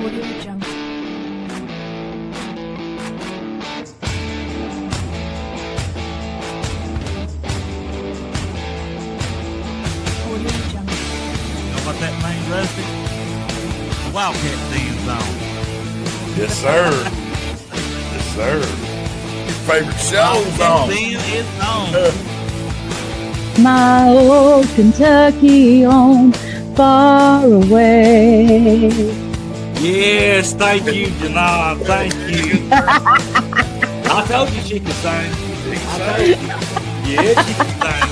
Audio Jungle. Audio Jungle. Know what that means, Rusty? The Wildcat Den's on. Yes, sir. Yes, sir. Your favorite show's on. Den is on. My old Kentucky home, far away. Yes, thank you, Janine. Thank you. I told you she could sing. I told you. Yeah, she could sing.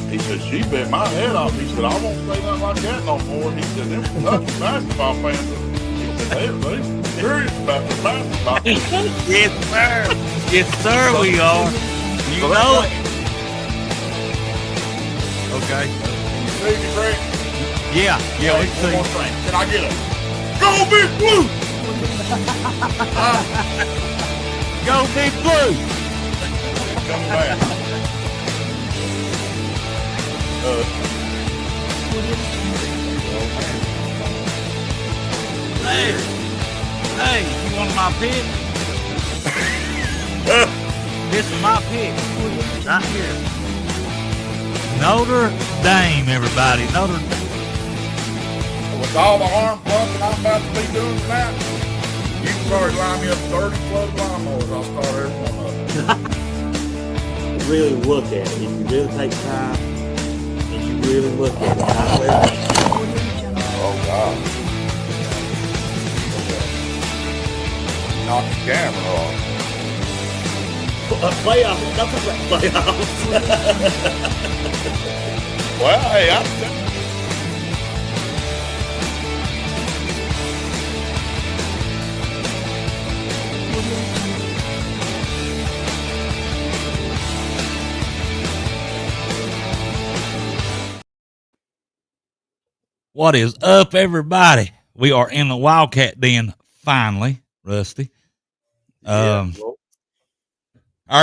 He said, she bit my head off. He said, I won't say nothing like that no more. He said, them Kentucky basketball fans, he said, they're serious about the basketball. Yes, sir. Yes, sir, we are. You know it. Okay. Can you see me, Frank? Yeah, we can One more see. thing. Can I get a Go Big Blue? Go Big Blue. Come back. Hey, you want my pick? This is my pick. Right here. Notre Dame, everybody. Notre Dame. With all the arm pumping I'm about to be doing tonight, you can probably line me up 30 flood lawnmowers. I'll start every one of them. Really look at it. If you really take time and you really look at it. Oh, God. Knock the camera off. Playoffs. Nothing but playoffs. Well, hey, What is up, everybody? We are in the Wildcat Den finally, Rusty. Our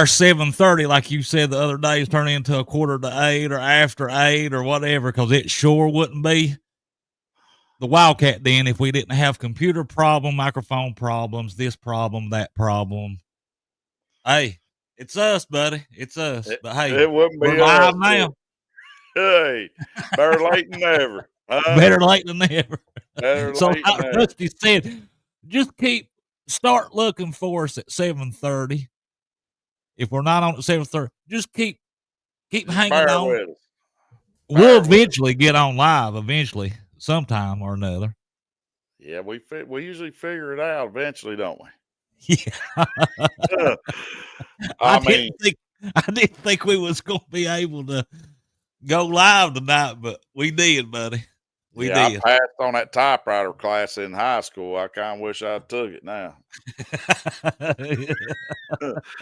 7:30, like you said the other day, is turning into a 7:45 or after 8 or whatever, because it sure wouldn't be the Wildcat Den if we didn't have computer problem, microphone problems, this problem, that problem. Hey, it's us, buddy. It's us. But hey, it wouldn't be we're live us, now. Hey, better late than never. Better late than never. Better So late than like never. Rusty said, just start looking for us at 7:30. If we're not on at 7:30, just keep hanging Bear on. with us. We'll eventually get on live eventually, sometime or another. Yeah, we usually figure it out eventually, don't we? Yeah. I mean, I didn't think we was gonna be able to go live tonight, but we did, buddy. We did. I passed on that typewriter class in high school. I kind of wish I took it now.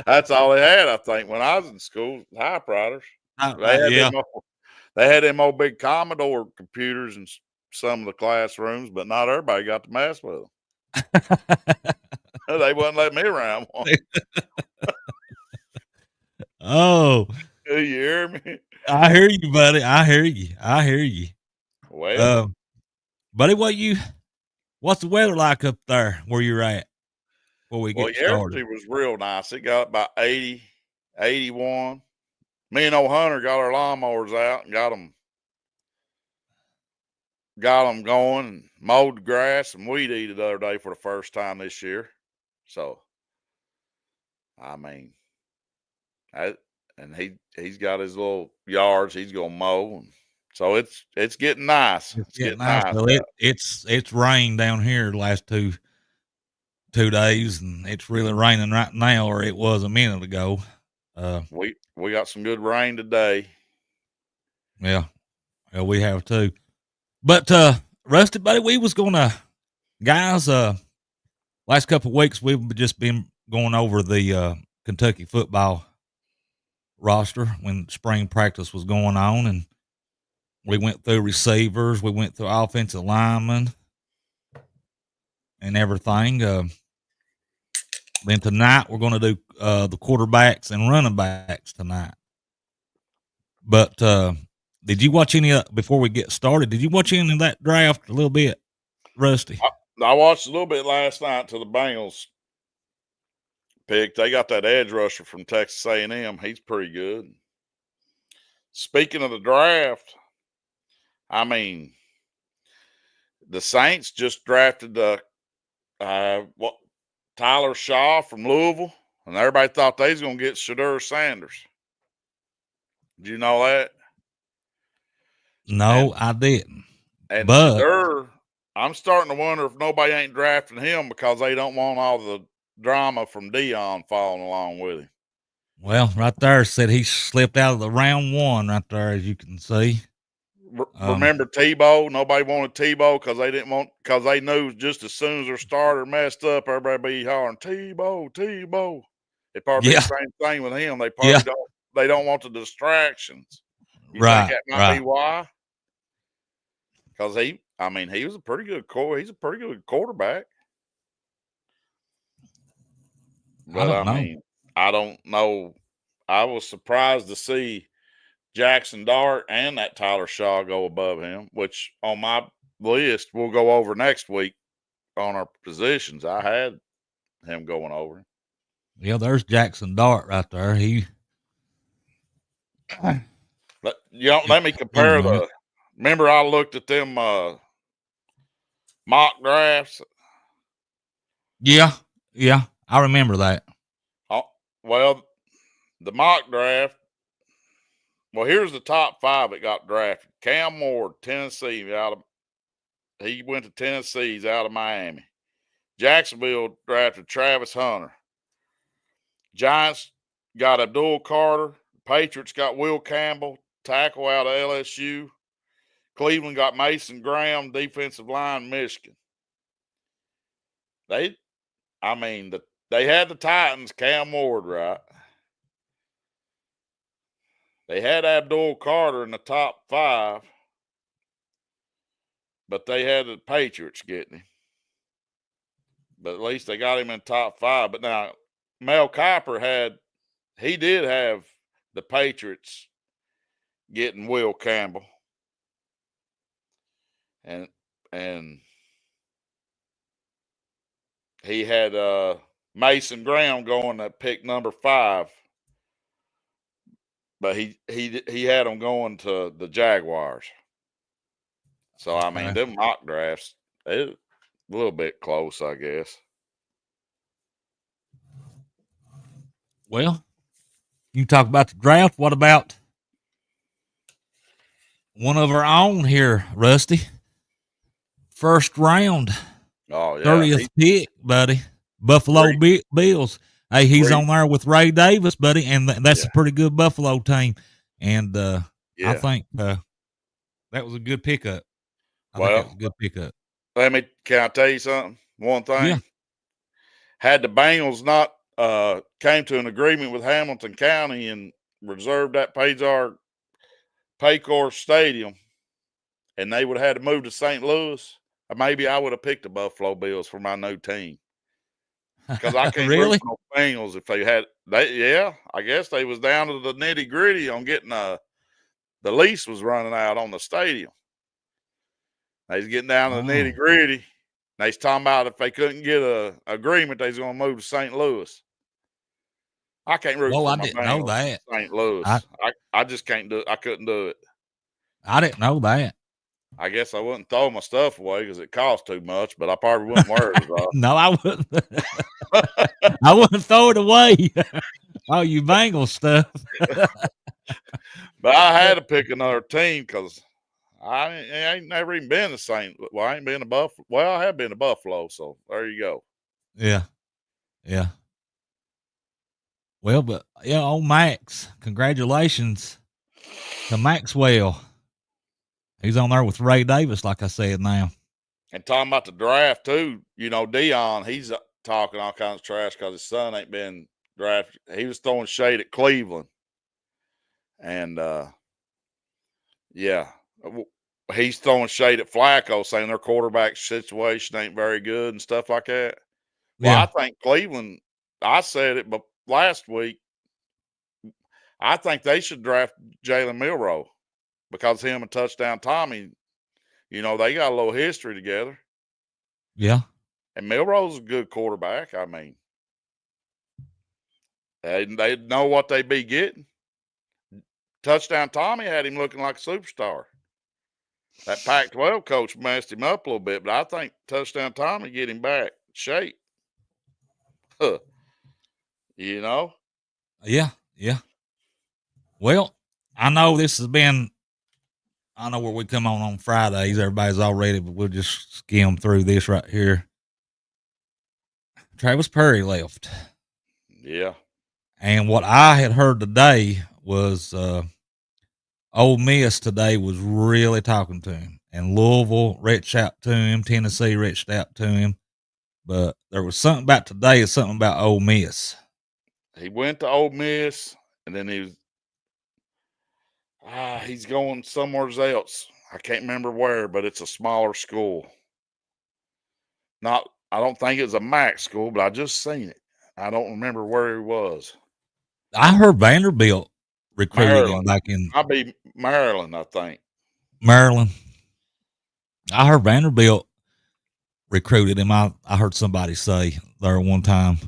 That's all they had, I think, when I was in school, typewriters. They had them old big Commodore computers in some of the classrooms, but not everybody got to mess with them. They wouldn't let me around one. Oh, You hear me? I hear you, buddy. I hear you. Well, buddy, what's the weather like up there where you're at? Before we get started. yesterday was real nice. It got about 80, 81. Me and old Hunter got our lawnmowers out and got them going and mowed the grass and weed eated the other day for the first time this year. So, I mean, and he's got his little yards he's gonna mow, and so it's getting nice. It's getting nice. Well, it's rained down here the last two days, and it's really raining right now, or it was a minute ago. We got some good rain today. Yeah, we have too. But Rusty, buddy, we was gonna guys. Last couple of weeks we've just been going over the Kentucky football roster when spring practice was going on, and we went through receivers, we went through offensive linemen and everything. Then tonight we're going to do the quarterbacks and running backs tonight. But did you watch any before we get started? Did you watch any of that draft a little bit? Rusty? I watched a little bit last night to the Bengals pick. They got that edge rusher from Texas A&M. He's pretty good. Speaking of the draft, I mean, the Saints just drafted Tyler Shaw from Louisville, and everybody thought they was going to get Shadur Sanders. Did you know that? No, I didn't. And But Shadur, I'm starting to wonder if nobody ain't drafting him because they don't want all the drama from Dion following along with him. well, right there said he slipped out of the round one right there, as you can see. Remember Tebow? Nobody wanted Tebow because they knew just as soon as their starter messed up, everybody be hollering Tebow, Tebow. It probably be the same thing with him. They probably don't want the distractions. You think that might be why? Because he was a pretty good he's a pretty good quarterback. But I don't know. I was surprised to see Jackson Dart and that Tyler Shaw go above him, which on my list we'll go over next week on our positions. I had him going over. Yeah, there's Jackson Dart right there. Let me compare remember I looked at them mock drafts. Yeah, I remember that. Oh, well, the mock draft. Well, here's the top 5 that got drafted. Cam Ward, Tennessee, he went to Tennessee. He's out of Miami. Jacksonville drafted Travis Hunter. Giants got Abdul Carter. Patriots got Will Campbell, tackle out of LSU. Cleveland got Mason Graham, defensive line, Michigan. They had the Titans, Cam Ward, right? They had Abdul Carter in the top 5, but they had the Patriots getting him. But at least they got him in top 5. But now Mel Kiper did have the Patriots getting Will Campbell. And he had Mason Graham going at pick number 5. But he had them going to the Jaguars. So them mock drafts, a little bit close, I guess. Well, you talk about the draft. What about one of our own here, Rusty? First round. Oh, yeah. 30th pick, buddy. Buffalo Bills. Hey, he's on there with Ray Davis, buddy, and that's a pretty good Buffalo team. And I think that was a good pickup. I think that was a good pickup. Can I tell you something? One thing. Yeah. Had the Bengals not came to an agreement with Hamilton County and reserved that Paycor Stadium, and they would have had to move to St. Louis, maybe I would have picked the Buffalo Bills for my new team. Because I can't root for no Bengals if they had. I guess they was down to the nitty gritty on getting the lease was running out on the stadium. They was getting down to the nitty gritty. They was talking about if they couldn't get a agreement, they was going to move to St. Louis. I can't root for my Bengals in St. Louis. I just can't do it. I couldn't do it. I didn't know that. I guess I wouldn't throw my stuff away because it cost too much, but I probably wouldn't wear it. No, I wouldn't. I wouldn't throw it away. Oh, you Bengals stuff. But I had to pick another team because I ain't never even been to St. Well, I ain't been to Buffalo. Well, I have been to Buffalo, so there you go. Yeah. Well, but old Max, congratulations to Maxwell. He's on there with Ray Davis, like I said now. And talking about the draft, too, Dion, he's talking all kinds of trash because his son ain't been drafted. He was throwing shade at Cleveland. And, he's throwing shade at Flacco, saying their quarterback situation ain't very good and stuff like that. Well, I think Cleveland, I said it but last week, I think they should draft Jalen Milroe. Because him and Touchdown Tommy, they got a little history together. Yeah. And Milrose is a good quarterback. I mean, they know what they be getting. Touchdown Tommy had him looking like a superstar. That Pac-12 coach messed him up a little bit, but I think Touchdown Tommy get him back in shape. Huh. You know? Yeah. Yeah. Well, I know this has been, I know where we come on Fridays. Everybody's all ready, but we'll just skim through this right here. Travis Perry left. Yeah. And what I had heard today was Ole Miss today was really talking to him. And Louisville reached out to him. Tennessee reached out to him. But there was something about today is something about Ole Miss. He went to Ole Miss, and then he's going somewhere else. I can't remember where, but it's a smaller school. I don't think it's a MAC school, but I just seen it. I don't remember where he was. I heard Vanderbilt recruited him Maryland. back in I'll be Maryland, I think. Maryland. I heard Vanderbilt recruited him. I heard somebody say there one time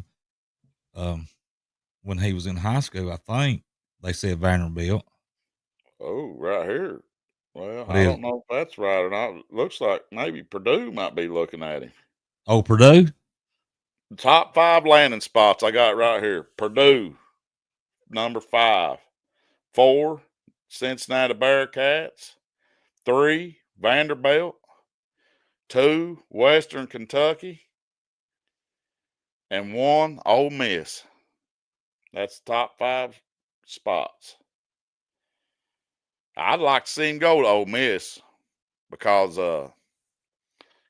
when he was in high school, I think they said Vanderbilt. Oh, right here. Well, What I is don't it? know if that's right or not. Looks like maybe Purdue might be looking at him. Oh, Purdue? Top 5 landing spots. I got it right here. Purdue, number 5. 4, Cincinnati Bearcats. 3, Vanderbilt. 2, Western Kentucky. And 1, Ole Miss. That's the top 5 spots. I'd like to see him go to Ole Miss because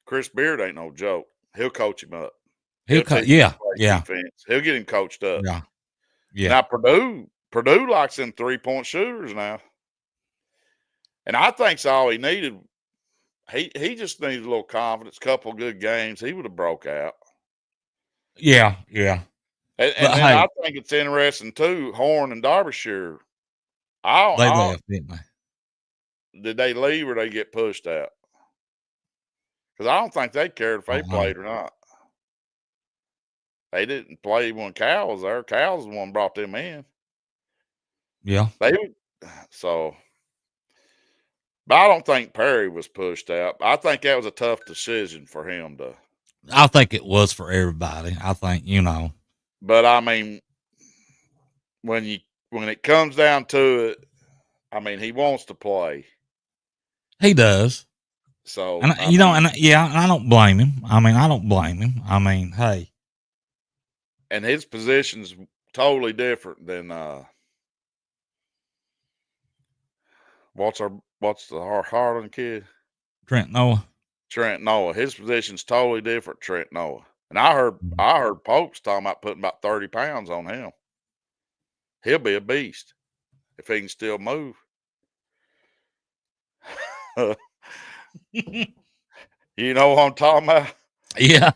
Chris Beard ain't no joke. He'll coach him up. He'll teach him to play defense. He'll get him coached up. Yeah. Now Purdue likes them 3-point shooters now. And I think's all he needed. He just needed a little confidence, couple good games. He would have broke out. Yeah. And then I think it's interesting too, Horn and Derbyshire. They left, didn't they? Did they leave or they get pushed out? Because I don't think they cared if they played or not. They didn't play when Cal was there. Cal's the one brought them in. Yeah. But I don't think Perry was pushed out. I think that was a tough decision for him to. I think it was for everybody. I think, But I mean, when it comes down to it, I mean, he wants to play. He does. So, and I don't blame him. I don't blame him. Hey. And his position's totally different than what's the Harlan kid? Trent Noah. His position's totally different, Trent Noah. And I heard Pope's talking about putting about 30 pounds on him. He'll be a beast if he can still move. You know what I'm talking about? Yeah.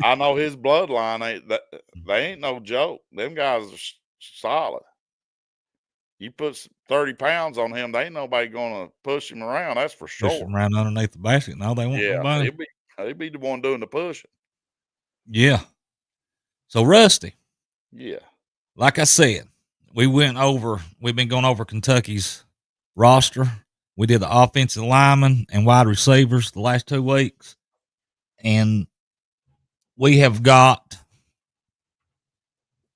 I know his bloodline they ain't no joke. Them guys are solid. You put 30 pounds on him, they ain't nobody gonna push him around. That's for sure. Push him around underneath the basket. No, they won't. Yeah, nobody. he'd be the one doing the pushing. Yeah. So Rusty. Yeah. Like I said, we've been going over Kentucky's roster. We did the offensive linemen and wide receivers the last 2 weeks. And we have got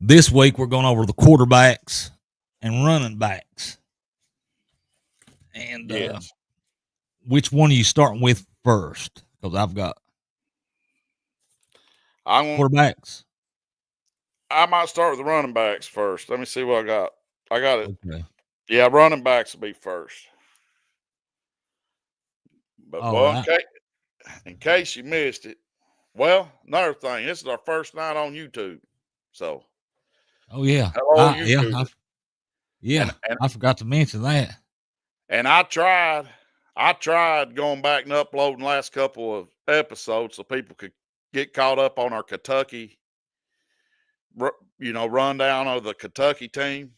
this week, we're going over the quarterbacks and running backs. And yes. Which one are you starting with first? Because I've got quarterbacks. I might start with the running backs first. Let me see what I got. I got it. Okay. Yeah, running backs will be first. But in case you missed it, well, another thing, this is our first night on YouTube. So, oh yeah, hello, YouTube. I forgot to mention that. And I tried going back and uploading last couple of episodes so people could get caught up on our Kentucky, rundown of the Kentucky team.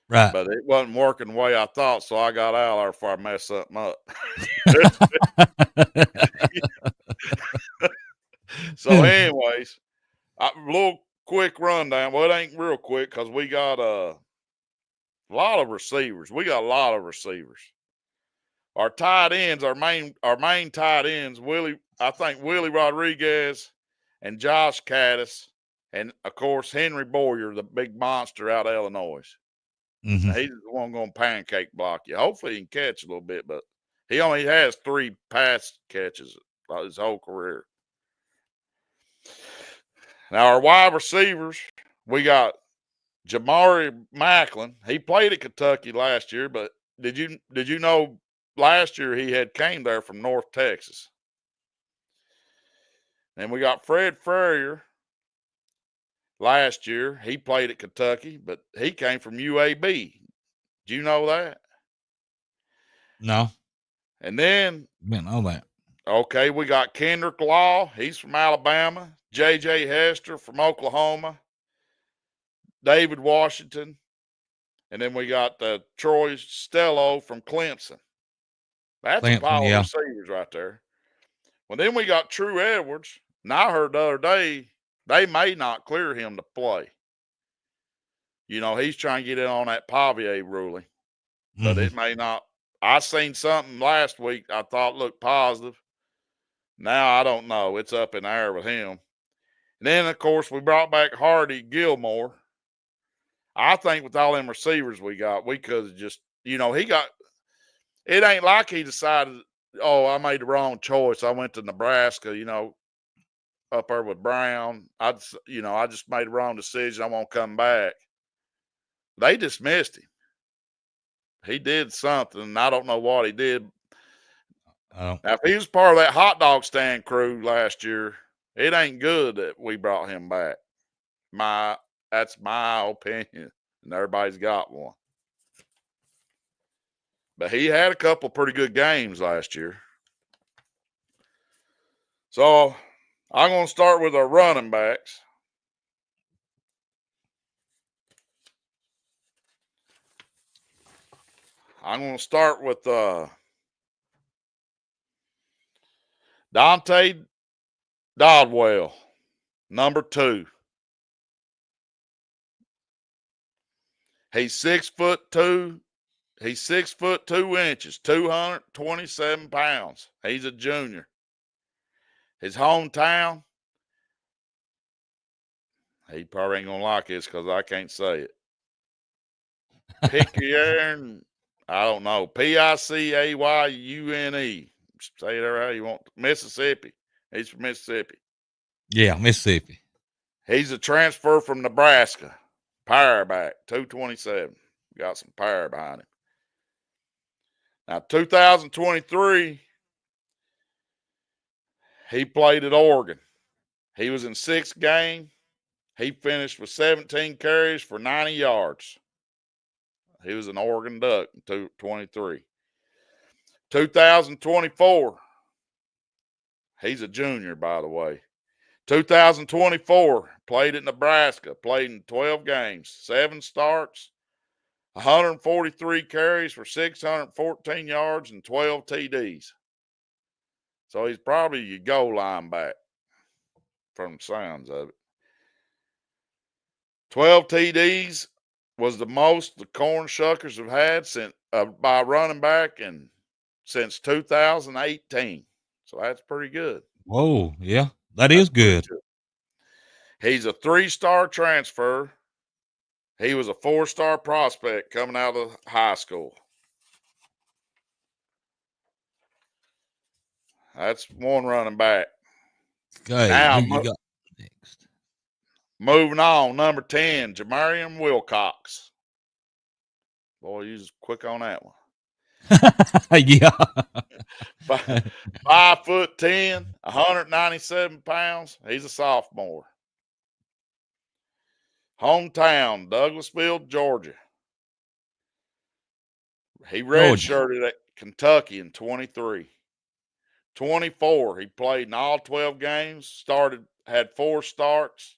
Right. but it wasn't working the way I thought, so I got out of there before I messed something up. So, anyways, a little quick rundown. Well, it ain't real quick because we got a lot of receivers. We got a lot of receivers. Our tight ends, our main tight ends, I think Willie Rodriguez and Josh Caddis, and of course Henry Boyer, the big monster out of Illinois. Mhm. Now, he's the one going to pancake block you. Hopefully he can catch a little bit, but he only has 3 pass catches his whole career. Now our wide receivers, we got Jamari Macklin. He played at Kentucky last year, but did you know last year he had came there from North Texas? And we got Fred Ferrier. Last year he played at Kentucky, but he came from UAB. Do you know that? No, And then didn't know that. okay, we got Kendrick Law. He's from Alabama. J.J. Hester from Oklahoma. David Washington. And then we got Troy Stello from Clemson. That's a Clemson, pile yeah. of receivers right there. Well, then we got True Edwards. And I heard the other day they may not clear him to play. You know, he's trying to get in on that Pavier ruling, but Mhm. it may not. I seen something last week I thought looked positive. Now I don't know. It's up in the air with him. And then, of course, we brought back Hardy Gilmore. I think with all them receivers we got, we could have just, it ain't like he decided, oh, I made the wrong choice. I went to Nebraska, up there with Brown. I just made the wrong decision. I won't come back. They dismissed him. He did something, and I don't know what he did. Oh, Now, if he was part of that hot dog stand crew last year, it ain't good that we brought him back. That's my opinion, and everybody's got one. But he had a couple pretty good games last year. So I'm going to start with our running backs. I'm going to start with Dante Dodwell, number 2. He's 6'2". He's 6'2", 227 pounds. He's a junior. His hometown, he probably ain't gonna like this because I can't say it. Picayune, I don't know. Picayune. Say it how you want. Mississippi. He's from Mississippi. yeah, Mississippi. He's a transfer from Nebraska. Power back, 227. Got some power behind him. Now, 2023, he played at Oregon. He was in 6 games. He finished with 17 carries for 90 yards. He was an Oregon Duck in 2023. 2024, he's a junior, by the way. 2024, played at Nebraska, played in 12 games, 7 starts, 143 carries for 614 yards and 12 TDs. So he's probably your goal line back from the sounds of it. 12 TDs was the most the Corn Shuckers have had since by running back and since 2018. So that's pretty good. Whoa, yeah, that is good. He's a 3-star transfer. He was a 4-star prospect coming out of high school. That's one running back. Okay, Now, who you got next? moving on, number 10, Jamarian Wilcox. Boy, you was quick on that one. Yeah. 5'10", 197 pounds. He's a sophomore. Hometown, Douglasville, Georgia. He redshirted at Kentucky in 23. 24, he played in all 12 games, had 4 starts,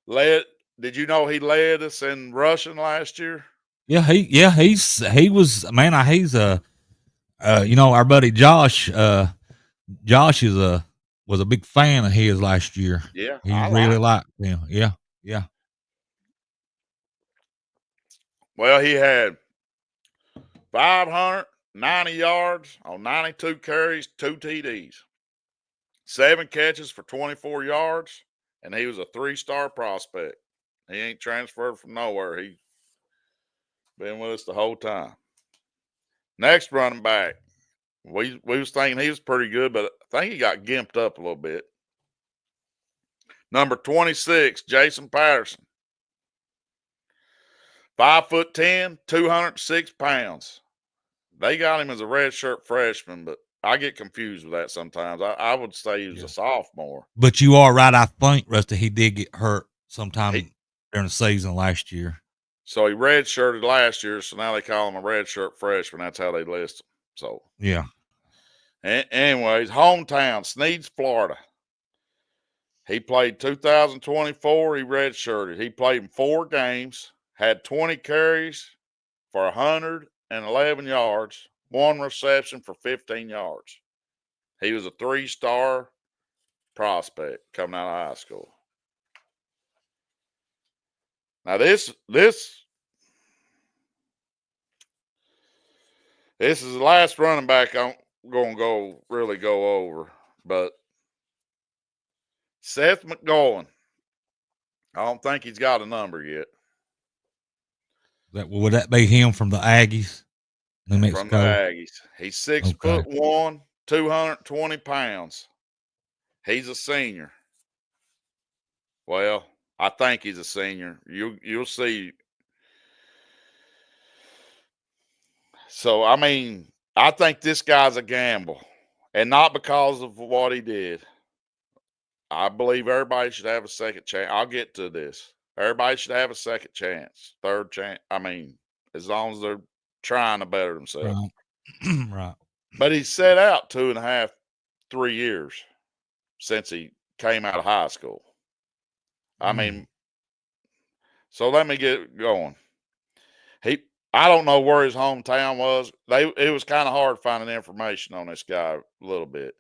led did you know he led us in rushing last year? He was man. He's our buddy Josh. Josh was a big fan of his last year. Yeah, He I really like. liked him. Yeah, yeah. Well, he had 590 yards on 92 carries, 2 TDs, 7 catches for 24 yards, and he was a 3-star prospect. He ain't transferred from nowhere. He been with us the whole time. Next running back, we was thinking he was pretty good, but I think he got gimped up a little bit. Number 26, Jason Patterson. 5'10", 206 pounds. They got him as a redshirt freshman, but I get confused with that sometimes. I would say he was a sophomore. But you are right. I think, Rusty, he did get hurt sometime He- during the season last year. So he redshirted last year, so now they call him a redshirt freshman. That's how they list him. So, Yeah. anyways, hometown, Sneads, Florida. He played 2024. He redshirted. He played in 4 games, had 20 carries for 111 yards, 1 reception for 15 yards. He was a 3-star prospect coming out of high school. Now this is the last running back I'm going to go over, but Seth McGowan. I don't think he's got a number yet. Would that be him from the Aggies, New Mexico? From the Aggies. He's 6'1", 220 pounds. He's a senior. Well, I think he's a senior. You'll see. So I mean, I think this guy's a gamble, and not because of what he did. I believe everybody should have a second chance. I'll get to this. Everybody should have a second chance, third chance. I mean, as long as they're trying to better themselves. Right. Right. But he's set out 2.5, 3 years since he came out of high school. I mean, so let me get going. I don't know where his hometown was. It was kind of hard finding information on this guy a little bit.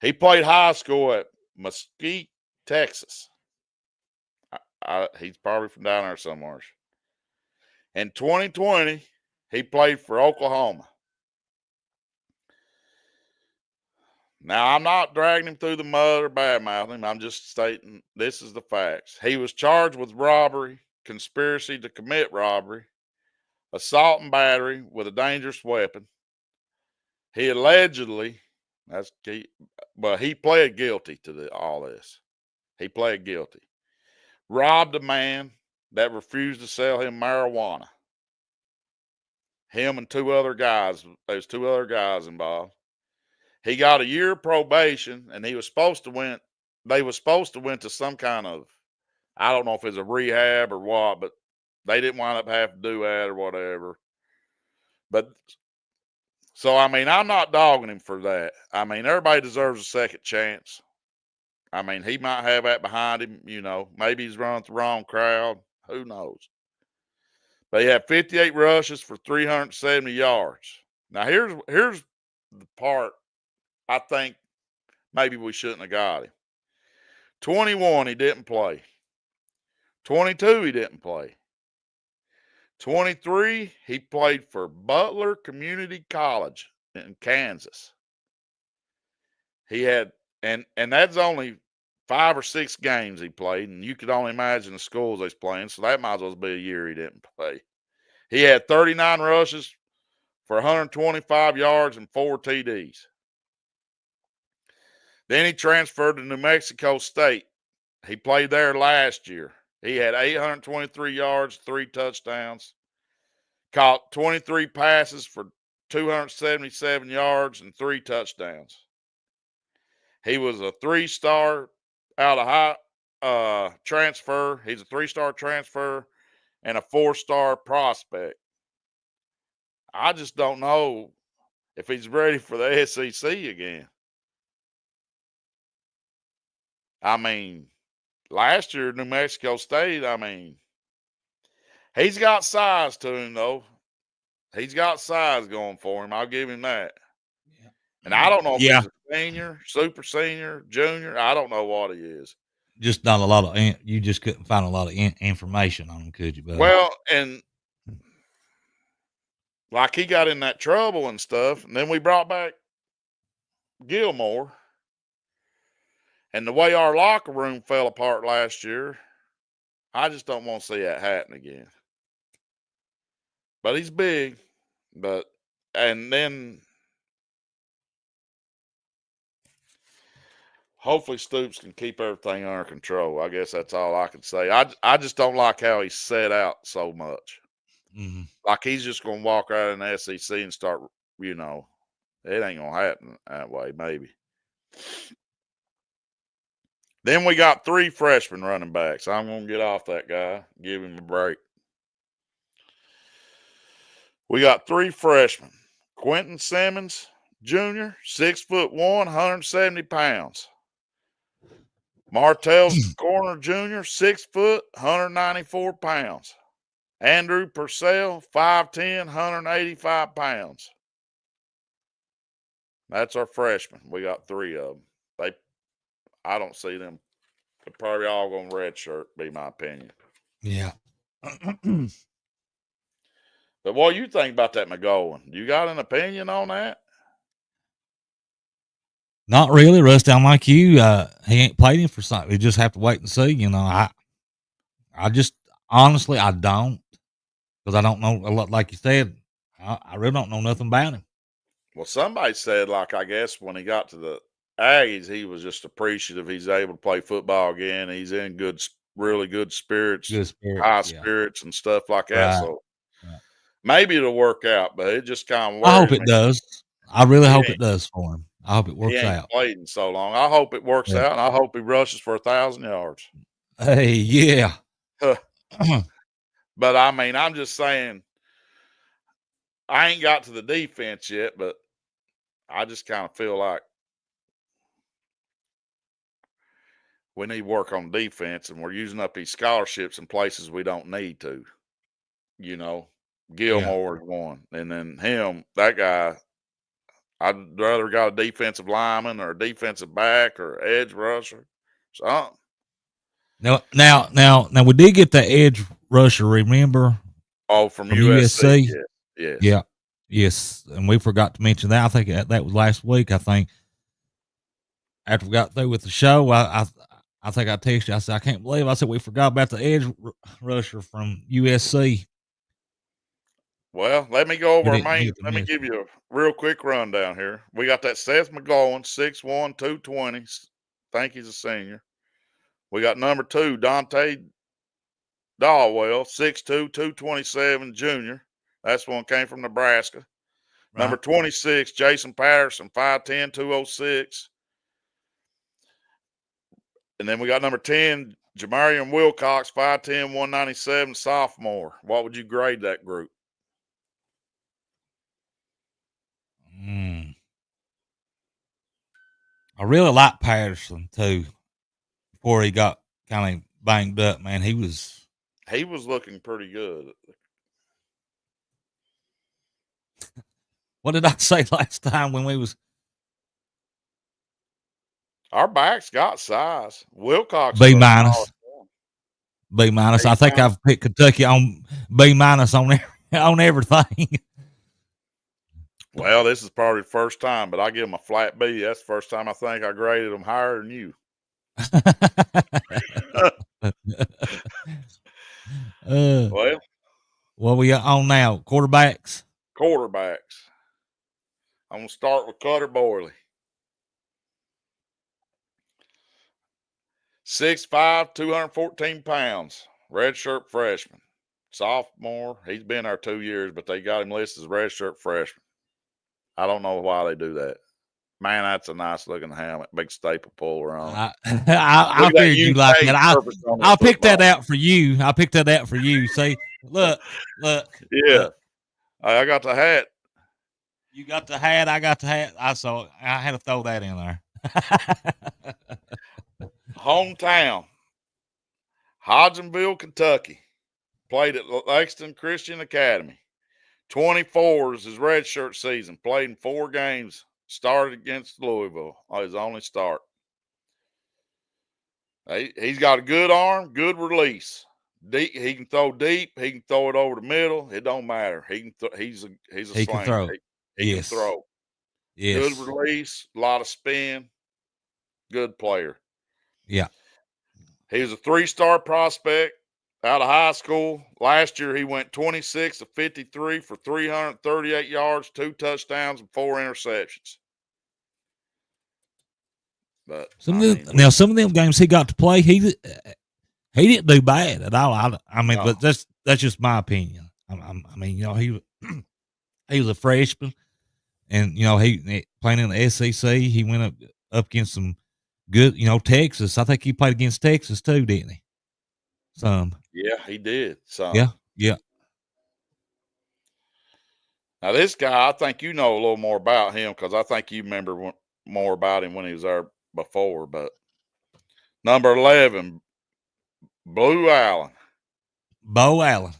He played high school at Mesquite, Texas. He's probably from down there somewhere. In 2020, he played for Oklahoma. Now, I'm not dragging him through the mud or badmouthing him. I'm just stating this is the facts. He was charged with robbery, conspiracy to commit robbery, assault and battery with a dangerous weapon. He allegedly, but he pled guilty to all this. He pled guilty. Robbed a man that refused to sell him marijuana. Him and 2 other guys. There's 2 other guys involved. He got a year probation, and he was supposed to went. They was supposed to went to some kind of, I don't know if it's a rehab or what, but they didn't wind up having to do that or whatever. But so I mean, I'm not dogging him for that. I mean, everybody deserves a second chance. I mean, he might have that behind him, maybe he's running with the wrong crowd. Who knows? But he had 58 rushes for 370 yards. Now here's the part I think maybe we shouldn't have got him. 21, he didn't play. 22, he didn't play. 23, he played for Butler Community College in Kansas. He had, and that's only 5 or 6 games he played, and you could only imagine the schools he's playing, so that might as well be a year he didn't play. He had 39 rushes for 125 yards and 4 TDs. Then he transferred to New Mexico State. He played there last year. He had 823 yards, 3 touchdowns, caught 23 passes for 277 yards and 3 touchdowns. He was a 3-star out of high transfer. He's a 3-star transfer and a 4-star prospect. I just don't know if he's ready for the SEC again. I mean, last year, New Mexico State, I mean, he's got size to him, though. He's got size going for him. I'll give him that. And I don't know if he's a senior, super senior, junior. I don't know what he is. Just not a lot of, you just couldn't find a lot of information on him, could you, buddy? Well, and like he got in that trouble and stuff, and then we brought back Gilmore. And the way our locker room fell apart last year, I just don't want to see that happen again. But he's big. And then hopefully Stoops can keep everything under control. I guess that's all I can say. I just don't like how he's set out so much. Mm-hmm. Like he's just going to walk out in the SEC and start, it ain't going to happen that way, maybe. Then we got 3 freshman running backs. I'm going to get off that guy, give him a break. We got 3 freshmen. Quentin Simmons, Jr., 6'1", 170 pounds. Martell's Corner, Jr., 6 foot, 194 pounds. Andrew Purcell, 5'10", 185 pounds. That's our freshmen. We got 3 of them. I don't see them. They're probably all going redshirt, be my opinion. Yeah. But what do you think about that McGowan? You got an opinion on that? Not really, Rusty. I'm like you. He ain't played him for something. We just have to wait and see. I just honestly I don't, because I don't know a lot. Like you said, I really don't know nothing about him. Well, somebody said, like, I guess when he got to the Aggies, he was just appreciative he's able to play football again. He's in really good spirits, high spirits and stuff like that. Right. So maybe it'll work out, but it just kind of worries I hope it me. does. I really hope it does for him. I hope it works he ain't out. Played in so long. I hope it works out, and I hope he rushes for 1,000 yards. Hey, yeah. But I mean, I'm just saying, I ain't got to the defense yet, but I just kind of feel like we need work on defense, and we're using up these scholarships in places we don't need to. Gilmore is one, and then that guy. I'd rather got a defensive lineman or a defensive back or edge rusher, something. Now, we did get the edge rusher. Remember? Oh, from USC. Yes. Yeah. Yes, and we forgot to mention that. I think that was last week. I think after we got through with the show, I think I texted you. I said, I can't believe I said we forgot about the edge rusher from USC. Well, let me go over let me give you a real quick rundown here. We got that Seth McGowan, 6'1", 220. Think he's a senior. We got number 2, Dante Dallwell, 6'2", 227, junior. That's one came from Nebraska. Right. Number 26, Jason Patterson, 5'10", 206. And then we got number 10, Jamarian Wilcox, 5'10", 197, sophomore. What would you grade that group? I really like Patterson too. Before he got kind of banged up, man, he was looking pretty good. What did I say last time when we was? Our backs got size. Wilcox B-. B-. I think I've picked Kentucky on B- on everything. Well, this is probably the first time, but I give them a flat B. That's the first time I think I graded them higher than you. What we got on now? Quarterbacks. I'm going to start with Cutter Boyley. 6'5", 214 pounds. Redshirt freshman. Sophomore. He's been there 2 years, but they got him listed as redshirt freshman. I don't know why they do that. Man, that's a nice looking helmet. Big staple puller on. I figured you like that. I'll pick that out for you. See, look. Yeah. Look. I got the hat. You got the hat. I got the hat. I had to throw that in there. Hometown. Hodgenville, Kentucky. Played at Lexington Christian Academy. 24 is his redshirt season. Played in 4 games. Started against Louisville. His only start. He's got a good arm, good release. Deep, he can throw deep. He can throw it over the middle. It don't matter. He can. He's a He can slinger. throw. He can Yes. throw. Yes. Good release. A lot of spin. Good player. Yeah. He was a 3-star prospect out of high school. Last year, he went 26 of 53 for 338 yards, 2 touchdowns, and 4 interceptions. But some of them games he got to play, he didn't do bad at all. I mean, No. but that's just my opinion. I mean, you know, he was a freshman, and you know, he playing in the SEC. He went up against some good, you know, Texas. I think he played against Texas too, didn't he? Some. Yeah, he did. Yeah. Yeah. Now this guy, I think you know a little more about him because I think you remember more about him when he was there before. But number 11, Blue Allen. Bo Allen.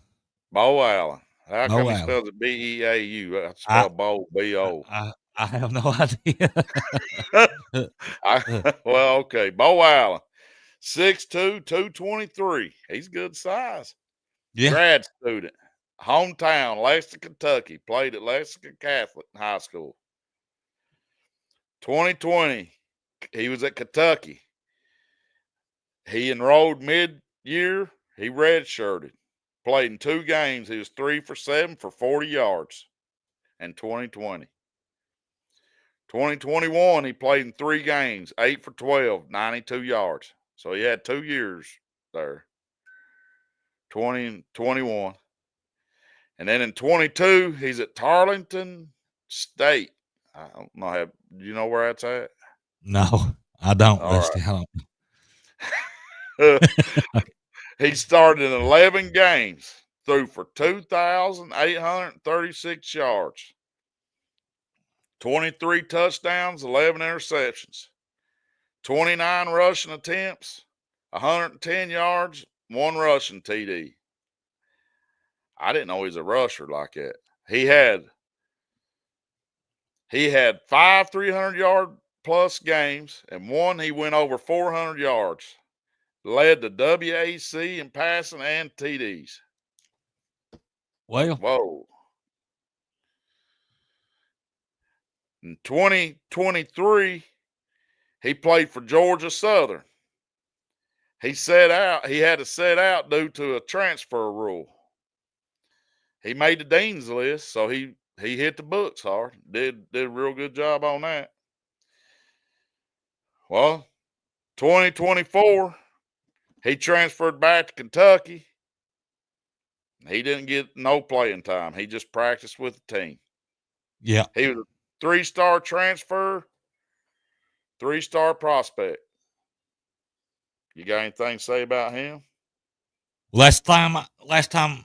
Bo Allen. How Bo come he Allen. spells it B-E-A-U? I spell Bo, B-O. I have no idea. Well, okay. Bo Allen, 6'2", 223. He's good size. Yeah. Grad student. Hometown, Lexington, Kentucky. Played at Lexington Catholic High School. 2020, he was at Kentucky. He enrolled mid-year. He redshirted. Played in 2 games. He was 3 for 7 for 40 yards in 2020. 2021, he played in 3 games, 8 for 12, 92 yards. So he had 2 years there. 20 and 21. And then in 22, he's at Tarleton State. I don't know. Do you know where that's at? No, I don't. All Rusty. I right. He started in 11 games, threw for 2,836 yards, 23 touchdowns, 11 interceptions, 29 rushing attempts, 110 yards, 1 rushing TD. I didn't know he was a rusher like that. He had 5 300-yard plus games, and 1 he went over 400 yards. Led the WAC in passing and TDs. Well, Whoa. In 2023, he played for Georgia Southern. He had to sit out due to a transfer rule. He made the dean's list, so he hit the books hard. Did a real good job on that. Well, 2024, he transferred back to Kentucky. He didn't get no playing time. He just practiced with the team. yeah. He was a 3-star transfer, 3-star prospect. You got anything to say about him? Last time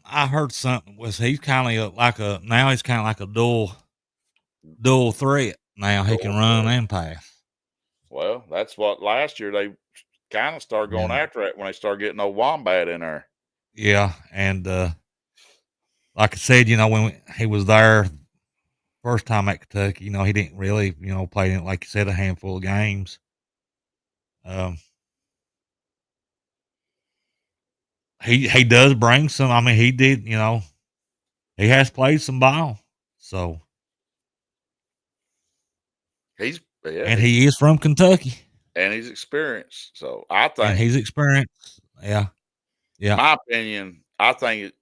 I heard something was he's kind of like a dual threat. Now he can run and pass. Well, that's what last year they kind of started going after it when they started getting old Wombat in there. Yeah, and like I said, you know, when he was there first time at Kentucky, you know, he didn't really, you know, play in, like you said, a handful of games. He does bring some. I mean, he did, you know, he has played some ball, so and he is from Kentucky, and he's experienced. So I think, and he's experienced. Yeah. My opinion, I think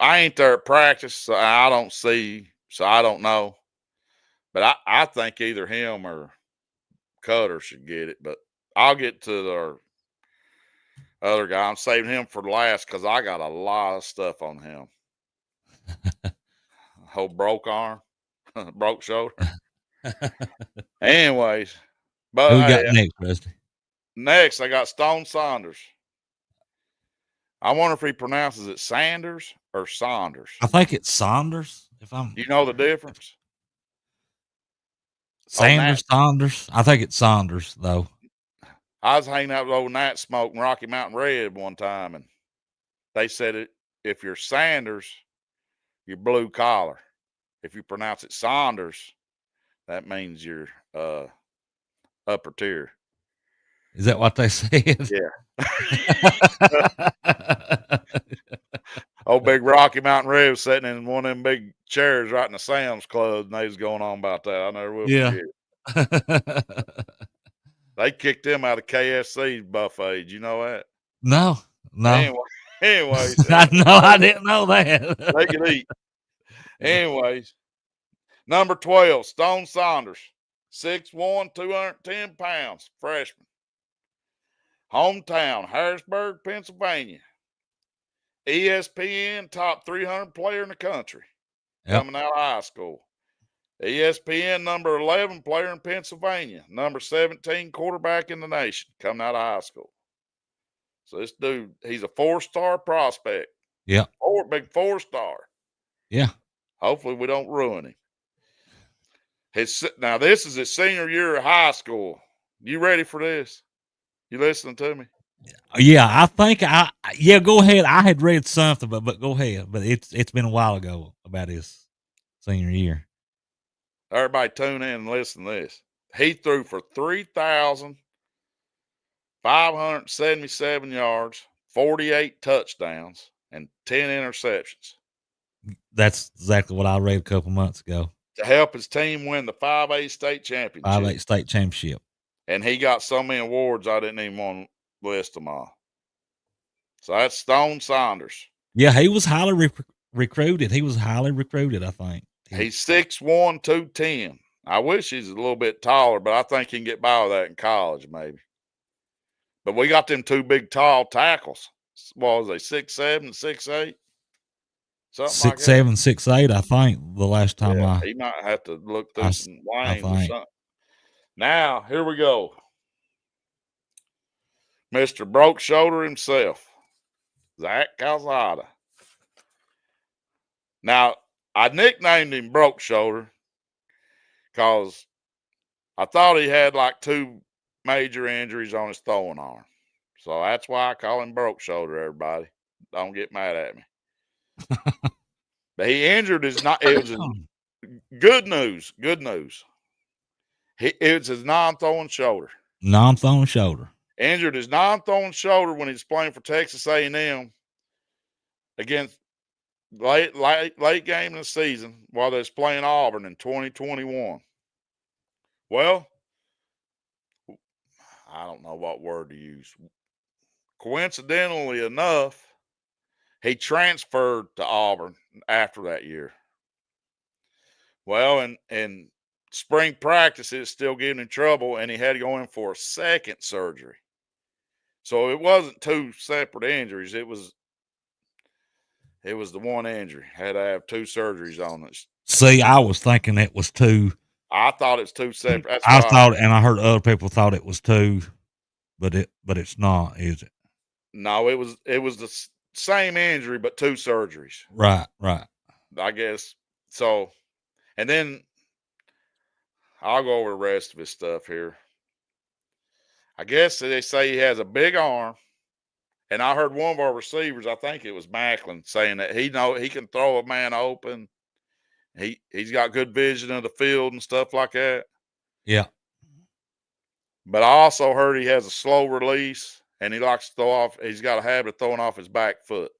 I ain't there at practice, so I don't see, so I don't know. But I think either him or Cutter should get it. But I'll get to the other guy. I'm saving him for last because I got a lot of stuff on him. Whole broke arm, broke shoulder. Anyways, but who we got next, Rusty? Next, I got Stone Saunders. I wonder if he pronounces it Sanders or Saunders. I think it's Saunders. You know the difference? Saunders. I think it's Saunders though. I was hanging out with old Nat smoking Rocky Mountain Red one time, and they said if you're Sanders, you're blue collar. If you pronounce it Saunders, that means you're upper tier. Is that what they said? Yeah. Old big Rocky Mountain Red was sitting in one of them big chairs right in the Sam's Club, and they was going on about that. I never will Yeah. forget. They kicked him out of KFC's buffet. Did you know that? No. Anyways, I know. I didn't know that. they could eat. Anyways, number 12, Stone Saunders, 6'1", 210 pounds, freshman. Hometown, Harrisburg, Pennsylvania. ESPN top 300 player in the country, coming out of high school. ESPN number 11 player in Pennsylvania, number 17 quarterback in the nation, coming out of high school. So this dude, he's a 4-star prospect. Yeah. Big 4-star. Yeah. Hopefully we don't ruin him. Now this is his senior year of high school. You ready for this? You listening to me? Yeah, I think go ahead. I had read something, but go ahead. But it's been a while ago about his senior year. Everybody tune in and listen to this. He threw for 3,577 yards, 48 touchdowns, and 10 interceptions. That's exactly what I read a couple months ago. To help his team win the 5A state championship. 5A state championship. And he got so many awards I didn't even want to list them all. So that's Stone Saunders. Yeah, he was highly recruited. He was highly recruited, I think. He's 6'1", 210. I wish he's a little bit taller, but I think he can get by with that in college, maybe. But we got them two big tall tackles. What was they, 6'7", 6'8"? Something 6'7", 6'8", I think, the last time he might have to look through some lanes or something. Now, here we go. Mr. Broke Shoulder himself, Zach Calzada. Now, I nicknamed him Broke Shoulder because I thought he had like 2 major injuries on his throwing arm. So that's why I call him Broke Shoulder, everybody. Don't get mad at me. But he injured his good news. Good news. It was his non-throwing shoulder. Non-throwing shoulder. Injured his non-throwing shoulder when he was playing for Texas A&M against late game in the season while they was playing Auburn in 2021. Well, I don't know what word to use. Coincidentally enough, he transferred to Auburn after that year. Well, in spring practice, it was still getting in trouble, and he had to go in for a second surgery. So it wasn't 2 separate injuries. It was the one injury. Had to have 2 surgeries on it. See, I was thinking it was 2. I thought it was 2 separate. I thought, and I heard other people thought it was 2, but it's not, is it? No, it was the same injury, but 2 surgeries. Right. I guess so. And then I'll go over the rest of his stuff here. I guess they say he has a big arm. And I heard one of our receivers, I think it was Macklin, saying that he can throw a man open. He's got good vision of the field and stuff like that. Yeah. But I also heard he has a slow release, and he likes to throw off. He's got a habit of throwing off his back foot.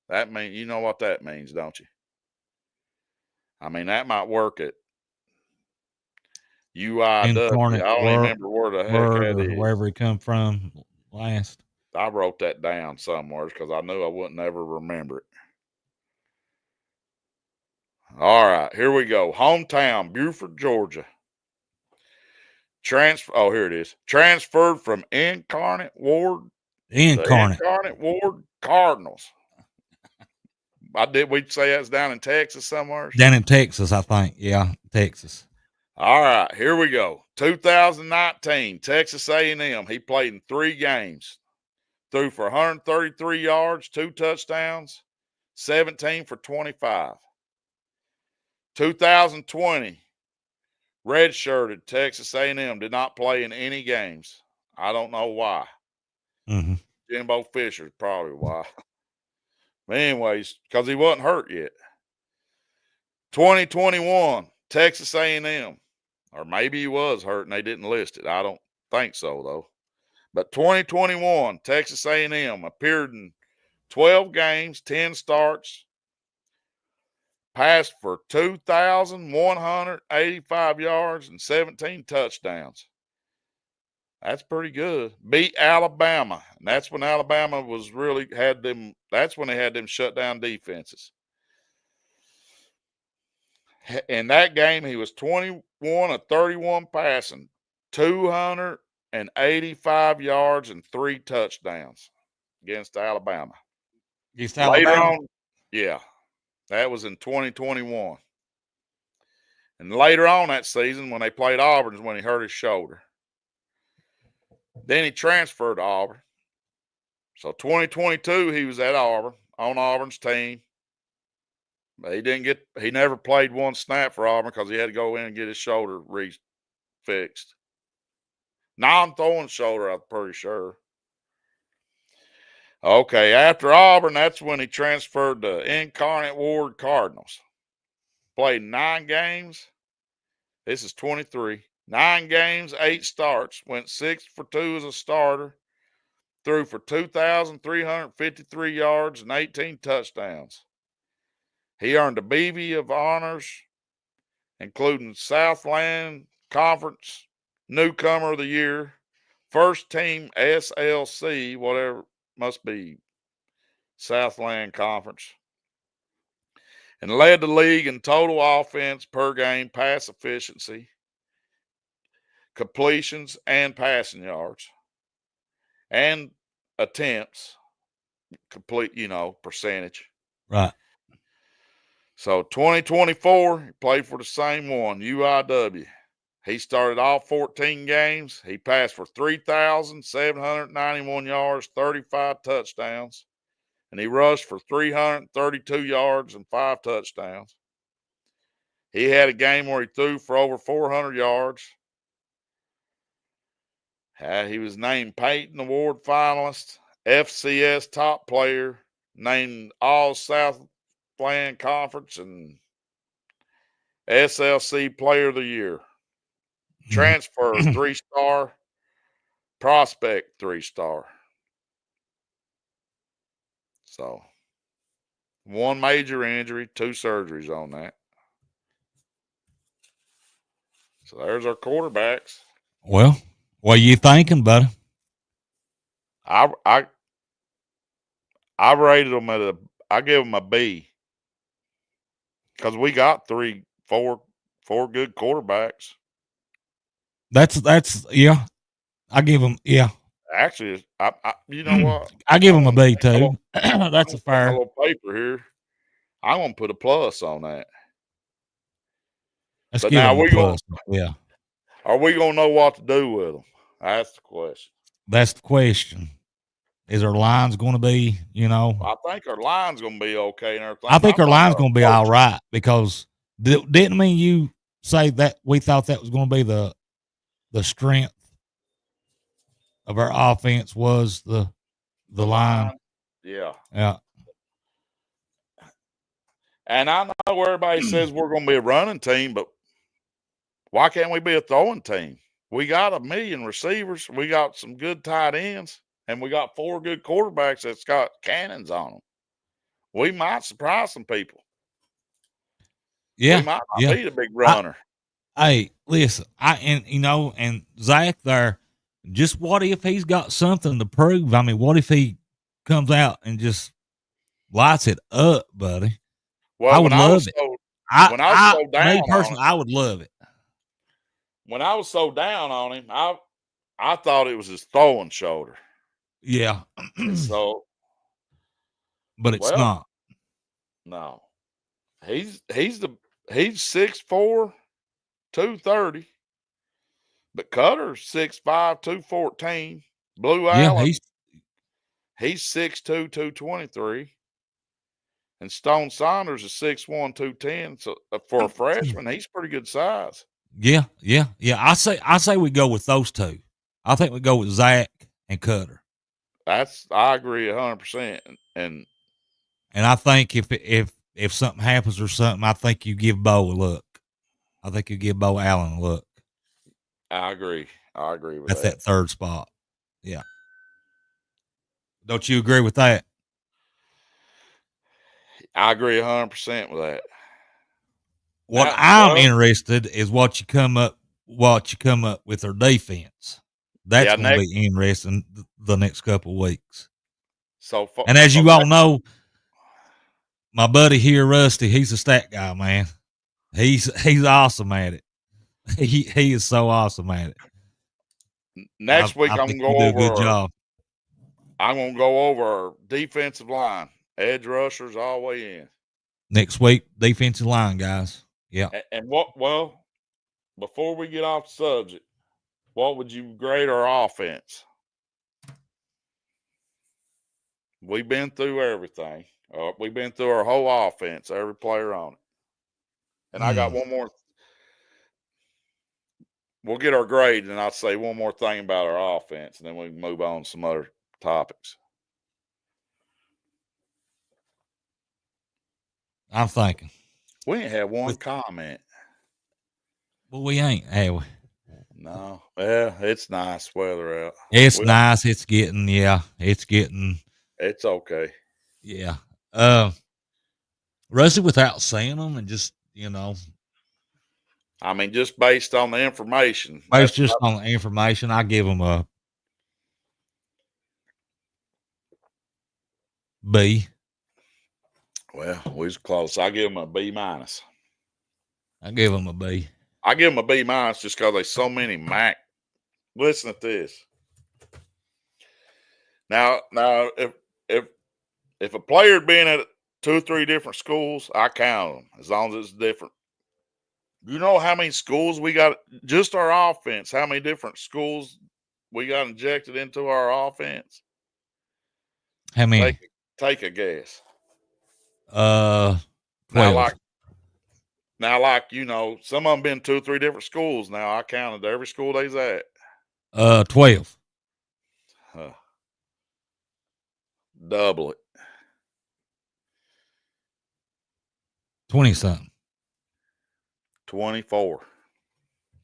That means, you know what that means, don't you? I mean, that might work at UIW. I don't even remember where the heck that is. Wherever he come from last. I wrote that down somewhere because I knew I wouldn't ever remember it. All right, here we go. Hometown, Buford, Georgia. Here it is. Transferred from Incarnate Ward Cardinals. We'd say that's down in Texas somewhere. Down in Texas, I think. Yeah, Texas. All right, here we go. 2019, Texas A&M. He played in 3 games. Threw for 133 yards, 2 touchdowns, 17 for 25. 2020, redshirted Texas A&M, did not play in any games. I don't know why. Mm-hmm. Jimbo Fisher's probably why. But anyways, because he wasn't hurt yet. 2021, Texas A&M. Or maybe he was hurt and they didn't list it. I don't think so, though. But 2021, Texas A&M appeared in 12 games, 10 starts, passed for 2,185 yards and 17 touchdowns. That's pretty good. Beat Alabama. And that's when Alabama was really had them. That's when they had them shut down defenses. In that game, he was 21 of 31 passing, 285 yards and 3 touchdowns against Alabama. Against Later Alabama. on, yeah, that was in 2021. And later on that season, when they played Auburn, is when he hurt his shoulder. Then he transferred to Auburn. So 2022, he was at Auburn, on Auburn's team. But he never played one snap for Auburn because he had to go in and get his shoulder fixed. Non-throwing shoulder, I'm pretty sure. Okay, after Auburn, that's when he transferred to Incarnate Ward Cardinals. Played 9 games. This is 23. 9 games, 8 starts. Went 6 for 2 as a starter. Threw for 2,353 yards and 18 touchdowns. He earned a BV of honors, including Southland Conference Newcomer of the Year, First Team SLC, whatever, must be Southland Conference, and led the league in total offense per game, pass efficiency, completions, and passing yards, and attempts, complete, percentage. Right. So 2024, he played for the same one, UIW. He started all 14 games. He passed for 3,791 yards, 35 touchdowns, and he rushed for 332 yards and 5 touchdowns. He had a game where he threw for over 400 yards. He was named Peyton Award finalist, FCS top player, named All Southland Conference and SLC Player of the Year. Transfer 3-star, prospect 3-star. So 1 major injury, 2 surgeries on that. So there's our quarterbacks. Well, what are you thinking, buddy? I rated them I give them a B because we got 4 good quarterbacks. That's yeah. I give them Actually, you know what? I give them a B too. That's a fair. A little paper here. I'm gonna put a plus on that. Let's But give now them a plus. Yeah. Are we gonna know what to do with them? That's the question. That's the question. Is our lines going to be, I think our line's gonna be okay and everything. I think our line's going to be all right because didn't mean you say that we thought that was going to be the strength of our offense was the line. Yeah. Yeah. And I know everybody says we're going to be a running team, but why can't we be a throwing team? We got 1 million receivers. We got some good tight ends, and we got 4 good quarterbacks that's got cannons on them. We might surprise some people. Yeah. We might not be the big runner. Hey, listen, and Zach there, just what if he's got something to prove? I mean, what if he comes out and just lights it up, buddy? Well, I would love it. When I was so down me personally, I would love it. When I was so down on him, I thought it was his throwing shoulder. Yeah. So, but it's not. No, he's 6'4", 230. But Cutter's 6'5", 214. Blue Allen, he's 6'2", 223. And Stone Saunders is 6'1", 210. So for a freshman, he's pretty good size. Yeah. I say we go with those two. I think we go with Zach and Cutter. I agree 100%. And I think if something happens or something, I think you give Bo a look. I think you give Bo Allen a look. I agree. I agree with That's that. that third spot. Yeah. Don't you agree with that? I agree 100% with that. What I'm interested is what you come up with their defense. That's going to be interesting the next couple of weeks. And as you all know, my buddy here, Rusty, he's a stat guy, man. He's awesome at it. He is so awesome at it. Next week, I I'm think going to do a good job. I'm going to go over our defensive line, edge rushers all the way in. Next week, defensive line, guys. Yeah. And before we get off the subject, what would you grade our offense? We've been through everything. We've been through our whole offense, every player on it. And I got one more. We'll get our grade, and I'll say one more thing about our offense, and then we can move on to some other topics. I'm thinking. We ain't had one comment. Well, we ain't, have we? No. Well, it's nice weather out. It's nice. It's getting. It's okay. Yeah. Rusty, without seeing them and just, I mean, just based on the information. On the information, I give them a B. Well, we was close. I give them a B minus. I give them a B. I give them a B minus just because there's so many Mac. Listen to this. Now, if a player had been at 2 or 3 different schools, I count them as long as it's different. You know how many schools we got? Just our offense. How many different schools we got injected into our offense? How many? Take a guess. 12. Now, like some of them been 2 or 3 different schools. Now I counted every school they's at. 12. Double it. 20-something. 24.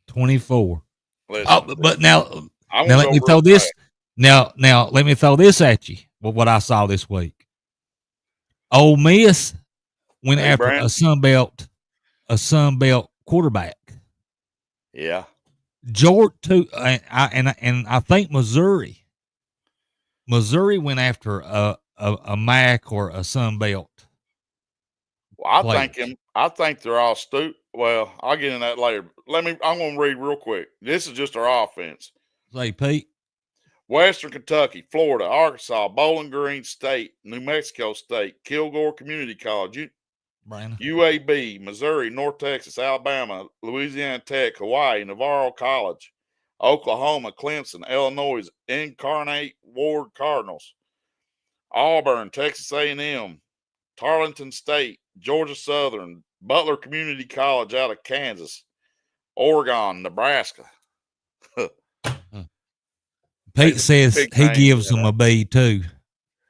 24. Listen, but now let me throw this. Now let me throw this at you. What I saw this week. Ole Miss went after a Sun Belt quarterback. Yeah. Georgia too, and I think Missouri went after a MAC or a Sun Belt. Well, I think they're all stupid. Well, I'll get in that later. I'm going to read real quick. This is just our offense. Say, Pete. Western Kentucky, Florida, Arkansas, Bowling Green State, New Mexico State, Kilgore Community College, UAB, Missouri, North Texas, Alabama, Louisiana Tech, Hawaii, Navarro College, Oklahoma, Clemson, Illinois, Incarnate Ward Cardinals, Auburn, Texas A&M, Tarleton State, Georgia Southern, Butler Community College out of Kansas, Oregon, Nebraska. Pete says he gives them a B too.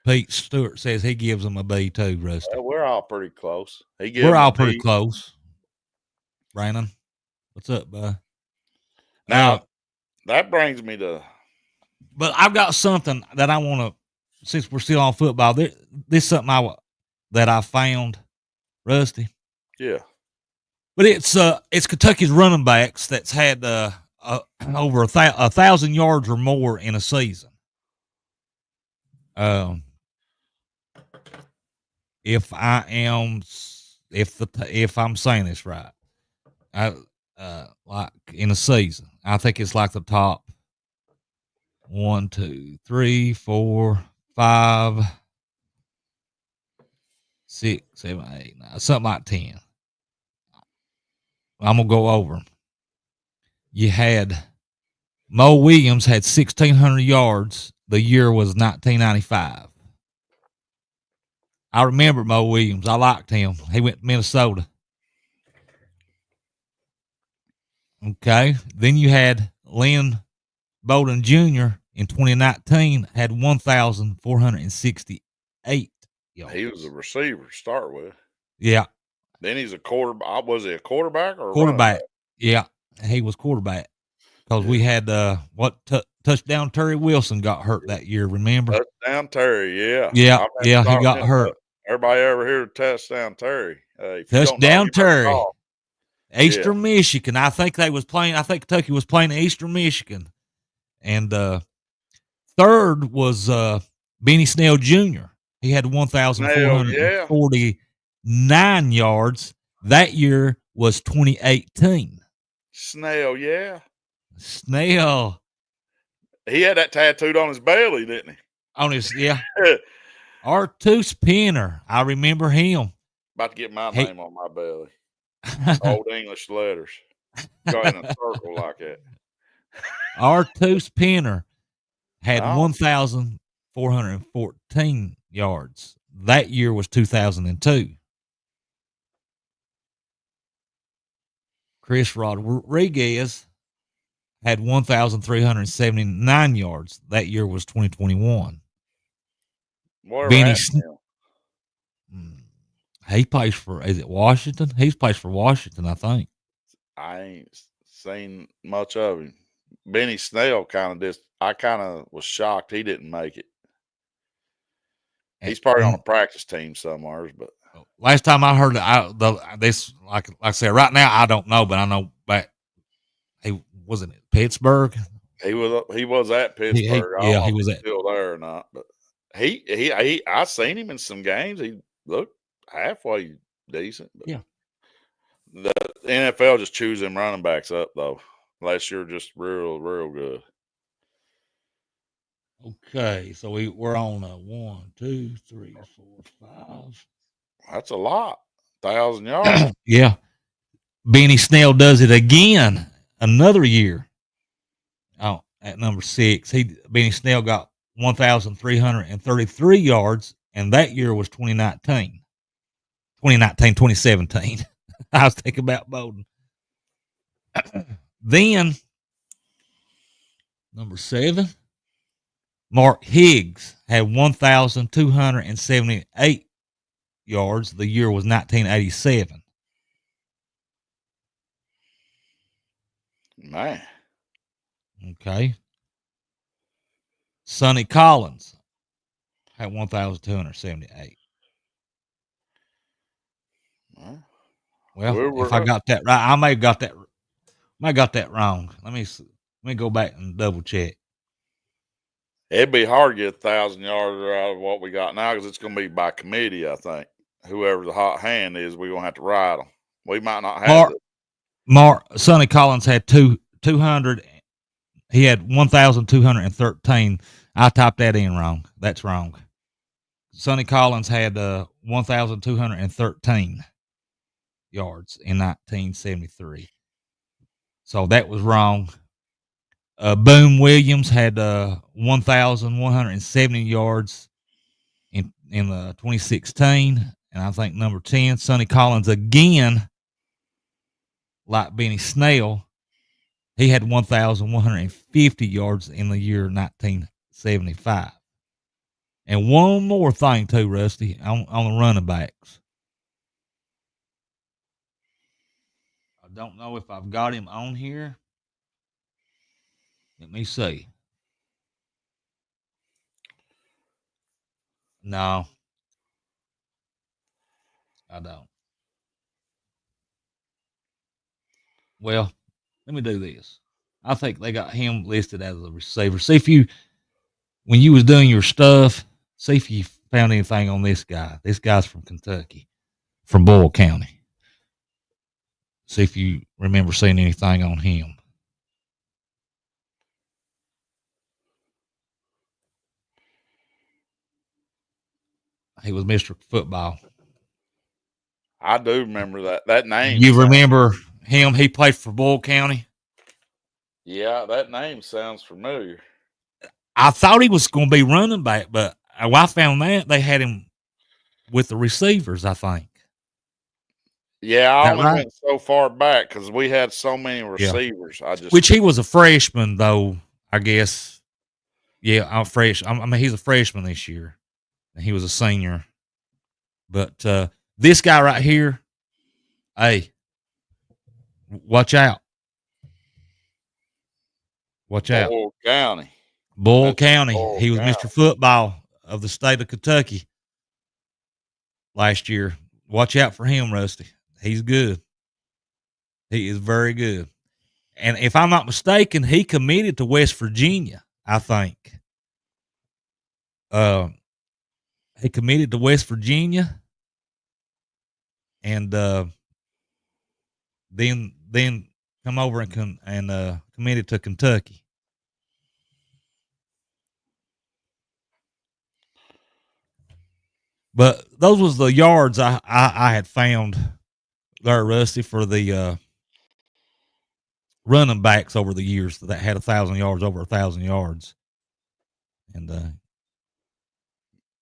Pete Stewart says he gives them a B too, Rusty. Well, we're all pretty close. We're all pretty close. Brandon, what's up, bud? Now, that brings me to... But I've got something that I want to, since we're still on football, this is something that I found, Rusty. Yeah. But it's Kentucky's running backs that's had over 1,000 yards or more in a season. If I'm saying this right, like in a season, I think it's like the top 1, 2, 3, 4, 5, 6, 7, 8, 9, something like 10. I'm gonna go over them. You had Mo Williams had 1,600 yards. The year was 1995. I remember Mo Williams. I liked him. He went to Minnesota. Okay. Then you had Lynn Bowden Jr. in 2019 had 1,468 yards. He was a receiver to start with. Yeah. Then he's a quarterback. Was he a quarterback or a Quarterback. running back? Yeah. He was quarterback. Because we had touchdown Terry Wilson got hurt that year, remember? Touchdown Terry, yeah. Yeah, he got hurt. Everybody ever hear of touchdown Terry? If Touchdown Terry. call. Eastern Michigan. I think Kentucky was playing Eastern Michigan. And third was Benny Snell Jr. He had 1,449 yards. That year was 2018. Snell, yeah. Snell. He had that tattooed on his belly, didn't he? On his, yeah. Artus Penner. I remember him. About to get my name on my belly. Old English letters. Go in a circle like that. Artus Penner had 1,414 yards. That year was 2002. Chris Rodriguez had 1,379 yards. That year was 2021. He plays for, is it Washington? He plays for Washington, I think. I ain't seen much of him. Benny Snell I kind of was shocked he didn't make it. He's probably on a practice team somewhere, but last time I heard this, like I said, right now I don't know, but I know back he wasn't at Pittsburgh. He was at Pittsburgh. He was still there or not, but I seen him in some games. He looked halfway decent. But yeah, the NFL just chews them running backs up though. Last year, just real good. Okay, so we're on a 1, 2, 3, 4, 5. That's a lot. 1,000 yards. Yeah. Benny Snell does it again another year. Oh, at number 6. Benny Snell got 1,333 yards, and that year was 2017. I was thinking about Bowden. Then, number 7, Mark Higgs had 1,278 yards. The year was 1987. Man. Okay. Sonny Collins had 1,278. Well, if I got that right, I may have got that wrong. Let me go back and double check. It'd be hard to get 1,000 yards out of what we got now because it's going to be by committee, I think. Whoever the hot hand is, we're going to have to ride them. We might not have Sonny Collins had 200. He had 1,213. I typed that in wrong. That's wrong. Sonny Collins had 1,213 yards in 1973. So that was wrong. Boone Williams had 1,170 yards in 2016. And I think number 10, Sonny Collins again, like Benny Snell, he had 1,150 yards in the year 1975. And one more thing too, Rusty, on the running backs. I don't know if I've got him on here. Let me see. No, I don't. Well, let me do this. I think they got him listed as a receiver. See if when you was doing your stuff, see if you found anything on this guy. This guy's from Kentucky, from Boyle County. See if you remember seeing anything on him. He was Mr. Football. I do remember that name. You remember him? He played for Boyle County. Yeah, that name sounds familiar. I thought he was going to be running back, but I found that they had him with the receivers, I think. Yeah, I only went so far back because we had so many receivers. Which he was a freshman, though. I guess, yeah, I'm fresh. I mean, he's a freshman this year, and he was a senior. But this guy right here, hey, watch out. Watch out. Boyle County. Boyle Mr. County. Boyle He was County. Mr. Football of the state of Kentucky last year. Watch out for him, Rusty. He's good. He is very good. And if I'm not mistaken, he committed to West Virginia, I think. He committed to West Virginia, and then come over and committed to Kentucky. But those was the yards I had found there, Rusty, for the running backs over the years that had 1,000 yards, over 1,000 yards. And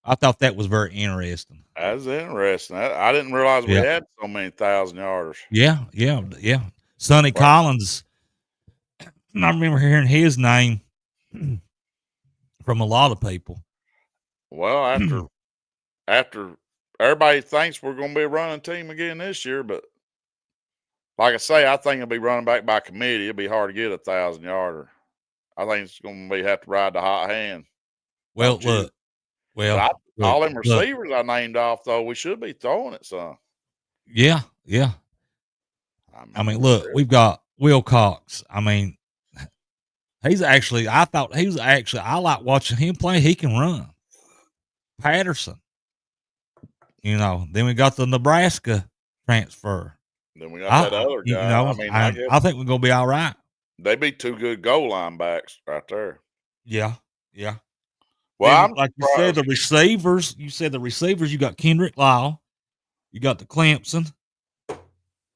I thought that was very interesting. That's interesting. I didn't realize we had so many 1,000-yarders. Yeah. Sonny Collins, I remember hearing his name from a lot of people. Well, after everybody thinks we're going to be a running team again this year, but like I say, I think it'll be running back by committee. It'll be hard to get a 1,000-yarder. I think it's going to be have to ride the hot hand. Well, look. Well, all them receivers I named off, though, we should be throwing it some. Yeah. I mean, look, we've got Will Cox. I mean, I like watching him play. He can run. Patterson. You know, then we got the Nebraska transfer. Then we got that other guy. You know, I think we're going to be all right. They be two good goal line backs right there. Yeah. Well, then, like you said, the receivers. You got Kendrick Law. You got the Clemson.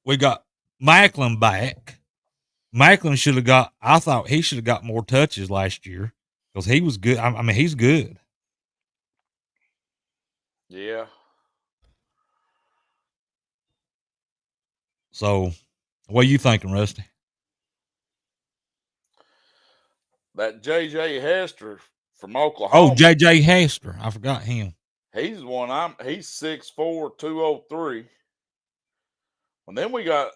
We got Macklin back. Macklin should have got. I thought he should have got more touches last year because he was good. I mean, he's good. Yeah. So, what are you thinking, Rusty? That J.J. Hester from Oklahoma. Oh, J.J. Hester. I forgot him. He's one. He's 6'4", 203. And then we got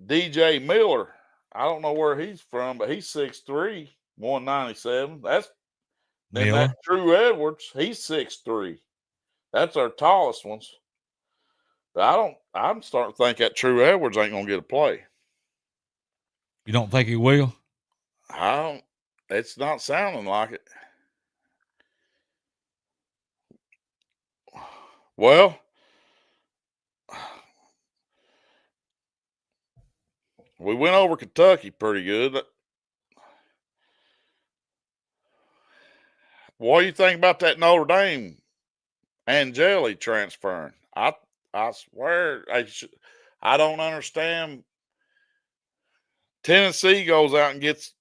DJ Miller. I don't know where he's from, but he's 6'3", 197. Then that True Edwards, he's 6'3". That's our tallest ones. But I'm starting to think that True Edwards ain't gonna get a play. You don't think he will? It's not sounding like it. Well, we went over Kentucky pretty good. What do you think about that Notre Dame Angeli transferring? I swear I don't understand. Tennessee goes out and gets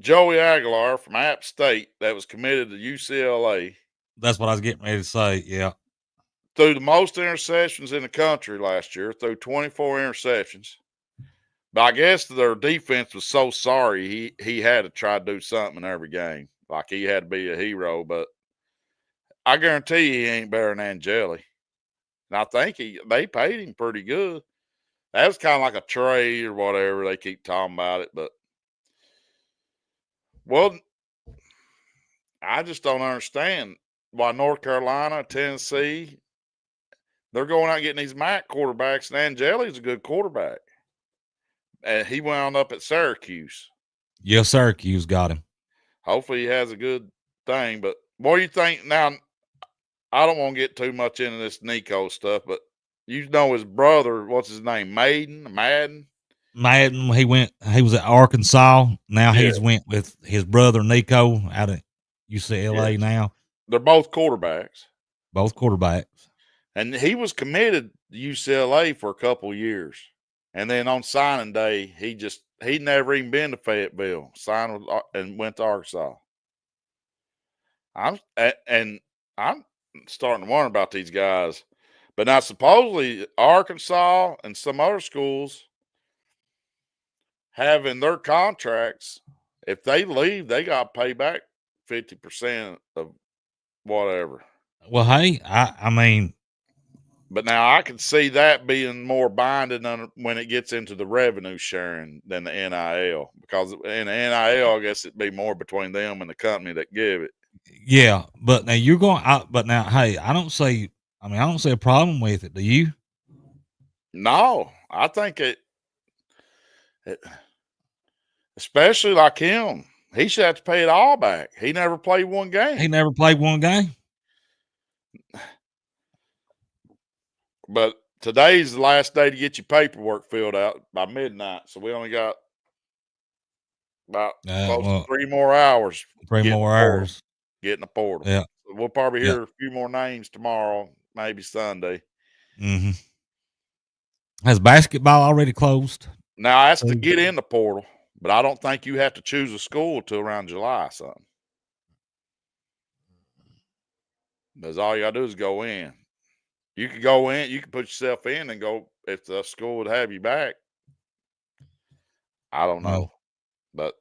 Joey Aguilar from App State that was committed to UCLA. That's what I was getting ready to say. Yeah. Threw the most interceptions in the country last year, threw 24 interceptions. But I guess their defense was so sorry he had to try to do something in every game. Like he had to be a hero. But I guarantee he ain't better than Angeli. And I think they paid him pretty good. That was kind of like a trade or whatever. They keep talking about it. But, well, I just don't understand why North Carolina, Tennessee, they're going out and getting these MAC quarterbacks, and Angeli's a good quarterback. And he wound up at Syracuse. Yeah, Syracuse got him. Hopefully he has a good thing. But what do you think now? I don't want to get too much into this Nico stuff, but you know his brother, what's his name? Madden? He was at Arkansas. Now he's went with his brother Nico out of UCLA now. They're both quarterbacks. Both quarterbacks. And he was committed to UCLA for a couple of years. And then on signing day, he'd never even been to Fayetteville, signed with, and went to Arkansas. I'm starting to wonder about these guys. But now supposedly Arkansas and some other schools have in their contracts, if they leave, they got to pay back 50% of whatever. Well, hey, I mean, But now I can see that being more binding when it gets into the revenue sharing than the NIL, because in the NIL, I guess it'd be more between them and the company that give it. yeah, but now you're going out, but now, hey, I don't see a problem with it. Do you? No, I think it especially like him, he should have to pay it all back. He never played one game. He never played one game. But today's the last day to get your paperwork filled out by midnight. So we only got about close to 3 more hours. 3 more hours. Getting the portal. Yeah. So we'll probably Yeah. hear a few more names tomorrow, maybe Sunday. Mm-hmm. Has basketball already closed? Now, that's to get in the portal, but I don't think you have to choose a school till around July or something. Because all you got to do is go in. You could go in, you can put yourself in and go if the school would have you back. I don't know. But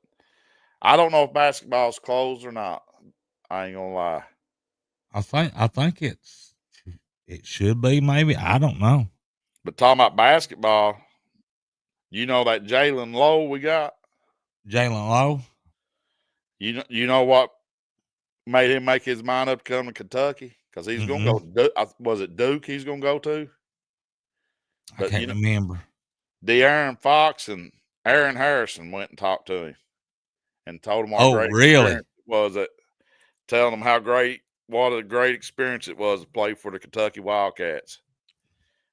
I don't know if basketball's closed or not. I ain't gonna lie. I think it should be, maybe. I don't know. But talking about basketball, you know that Jalen Lowe we got? Jalen Lowe? You know what made him make his mind up to come to Kentucky? Because he's gonna go to was it Duke he's gonna go to? But, I can't remember. De'Aaron Fox and Aaron Harrison went and talked to him and told him what great really? experience it was, telling him what a great experience it was to play for the Kentucky Wildcats.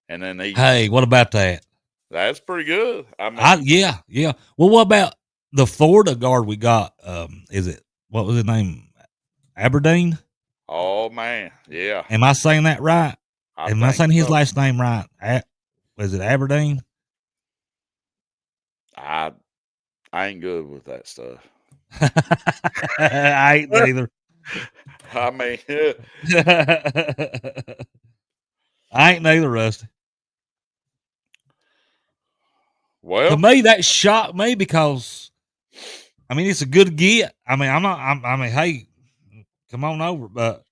And then hey, what about that? That's pretty good. I mean, yeah. Well, what about the Florida guard we got? What was his name? Aberdeen? Oh man, yeah. Am I saying that right? Am I saying his last name right? Was it Aberdeen? I ain't good with that stuff. I ain't neither. I mean, I ain't neither, Rusty. Well, to me, that shocked me because, I mean, it's a good get. I mean, hey, come on over, but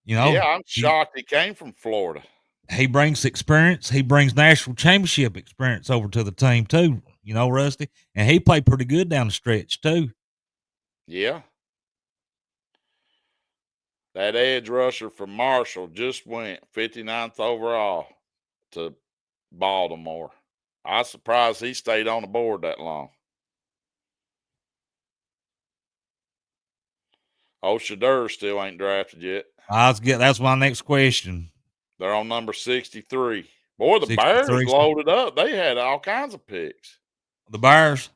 yeah, I'm shocked he came from Florida. He brings experience. He brings national championship experience over to the team too. Rusty, and he played pretty good down the stretch too. Yeah. That edge rusher from Marshall just went 59th overall to Baltimore. I was surprised he stayed on the board that long. Shadur still ain't drafted yet. That's my next question. They're on number 63. Boy, the Bears loaded up. They had all kinds of picks. The Bears?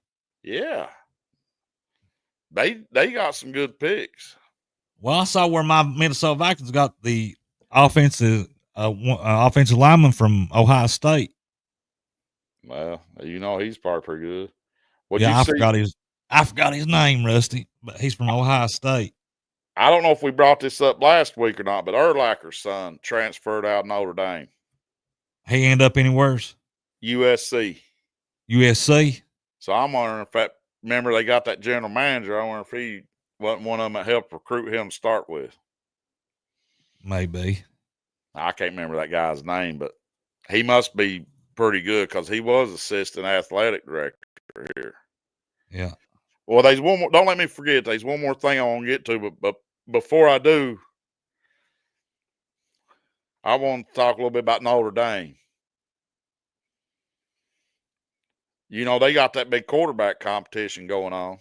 Yeah. They got some good picks. Well, I saw where my Minnesota Vikings got the offensive lineman from Ohio State. Well, he's probably pretty good. I forgot his name, Rusty, but he's from Ohio State. I don't know if we brought this up last week or not, but Urlacher's son transferred out of Notre Dame. He ended up any worse? USC. So I'm wondering if remember they got that general manager. I wonder if he wasn't one of them that helped recruit him to start with. Maybe. I can't remember that guy's name, but he must be pretty good because he was assistant athletic director here. Yeah. Well, there's one more. Don't let me forget. There's one more thing I want to get to, but before I do, I want to talk a little bit about Notre Dame. They got that big quarterback competition going on.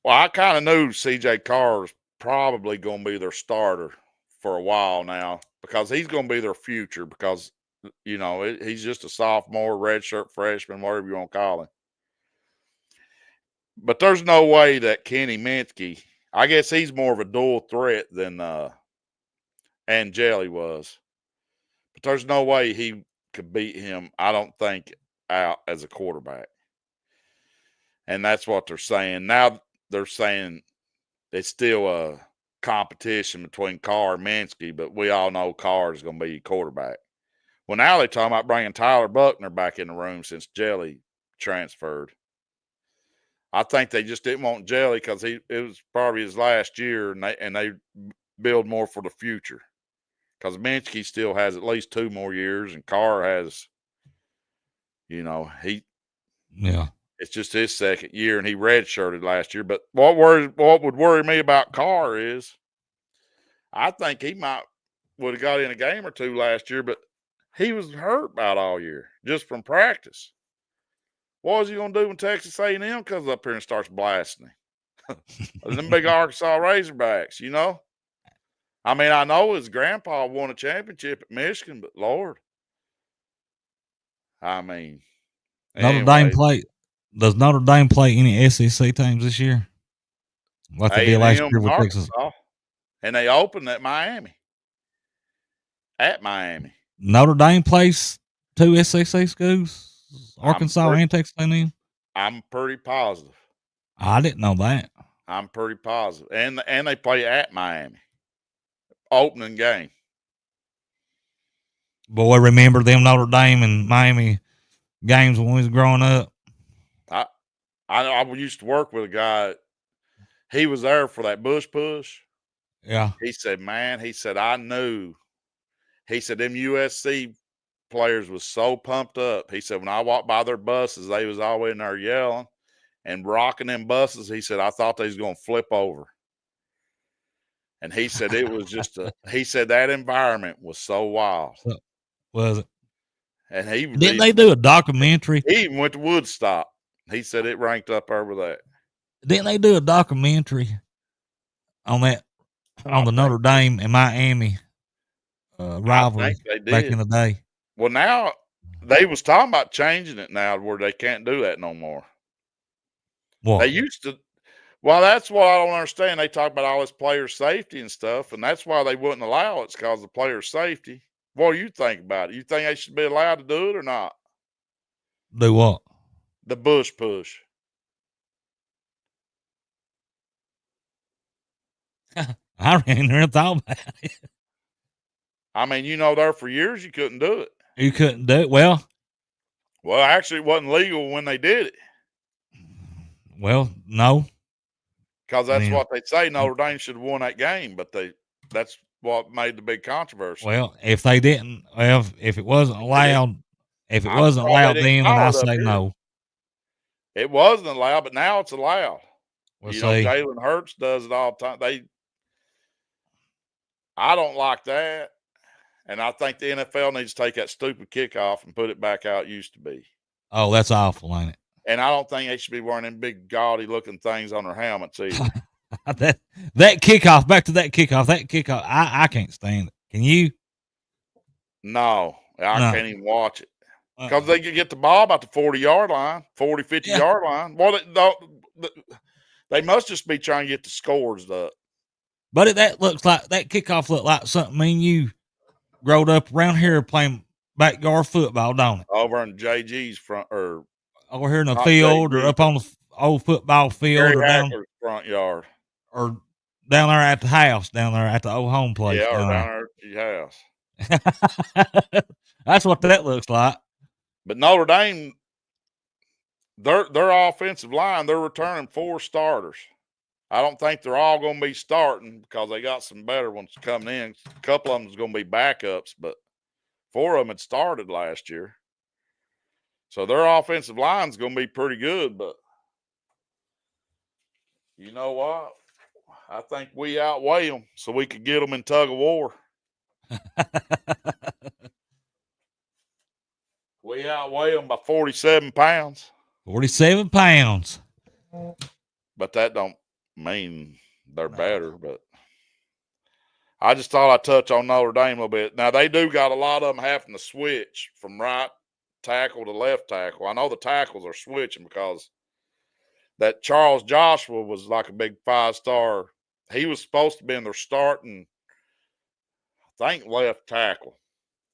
Well, I kind of knew C.J. Carr was probably going to be their starter for a while now because he's going to be their future because, he's just a sophomore, redshirt freshman, whatever you want to call him. But there's no way that Kenny Minsky, I guess he's more of a dual threat than Angeli was. But there's no way he could beat him, I don't think, out as a quarterback. And that's what they're saying. Now they're saying it's still a competition between Carr and Minsky, but we all know Carr is going to be quarterback. Well, now they're talking about bringing Tyler Buckner back in the room since Jelly transferred. I think they just didn't want Jelly because it was probably his last year, and they build more for the future. Because Minsky still has at least 2 more years, and Carr has, Yeah. it's just his second year, and he redshirted last year. But what would worry me about Carr is, I think he would have got in a game or two last year, but he was hurt about all year just from practice. What was he going to do when Texas A&M comes up here and starts blasting him? Them big Arkansas Razorbacks, I mean, I know his grandpa won a championship at Michigan, but Lord, I mean, Notre Dame does Notre Dame play any SEC teams this year? Like they did last year with Texas. And they opened at Miami. At Miami. Notre Dame plays 2 SEC schools, Arkansas and Texas A&M. I'm pretty positive. I didn't know that. I'm pretty positive. And they play at Miami. Opening game. Boy, remember them Notre Dame and Miami games when we was growing up? I used to work with a guy. He was there for that Bush push. Yeah. He said, man, I knew. He said, them USC players was so pumped up. He said, when I walked by their buses, they was always in there yelling and rocking them buses. He said, I thought they was going to flip over. And he said, it was just he said that environment was so wild. Was it? And didn't they do a documentary? He even went to Woodstock. He said it ranked up over that. Didn't they do a documentary on that, on the Notre Dame and Miami rivalry back in the day? Well, now they was talking about changing it now where they can't do that no more. What? They used to. Well, that's what I don't understand. They talk about all this player safety and stuff, and that's why they wouldn't allow it. It's because of player safety. What do you think about it? You think they should be allowed to do it or not? Do what? The Bush push. I really never thought about it. I mean, there for years you couldn't do it. You couldn't do it? Well, actually, it wasn't legal when they did it. Well, no. Because that's what they say. Notre Dame should have won that game, but that's what made the big controversy. Well, if they didn't, if it wasn't allowed, then I say no. It wasn't allowed, but now it's allowed. Well, Jalen Hurts does it all the time. I don't like that. And I think the NFL needs to take that stupid kickoff and put it back how it used to be. Oh, that's awful, ain't it? And I don't think they should be wearing them big gaudy looking things on their helmets either. that kickoff, back to that kickoff, I can't stand it. Can you? No, I can't even watch it. Because they could get the ball about the 40-yard line, 40, 50-yard line. Well, they must just be trying to get the scores up. But that kickoff looked like something me and you growed up around here playing backyard football, don't it? Over in JG's front, or over here in the field, or up on the old football field, or down front yard, or down there at the house, down there at the old home place. Yeah, or down there at your house. That's what that looks like. But Notre Dame, their offensive line, they're returning 4 starters. I don't think they're all going to be starting because they got some better ones coming in. A couple of them is going to be backups, but 4 of them had started last year. So their offensive line is going to be pretty good, but you know what? I think we outweigh them so we could get them in tug of war. We outweigh them by 47 pounds. 47 pounds. But that don't mean they're better, but I just thought I'd touch on Notre Dame a little bit. Now, they do got a lot of them having to switch from right tackle to left tackle. I know the tackles are switching because that Charles Joshua was like a big 5-star. He was supposed to be in their starting, I think, left tackle,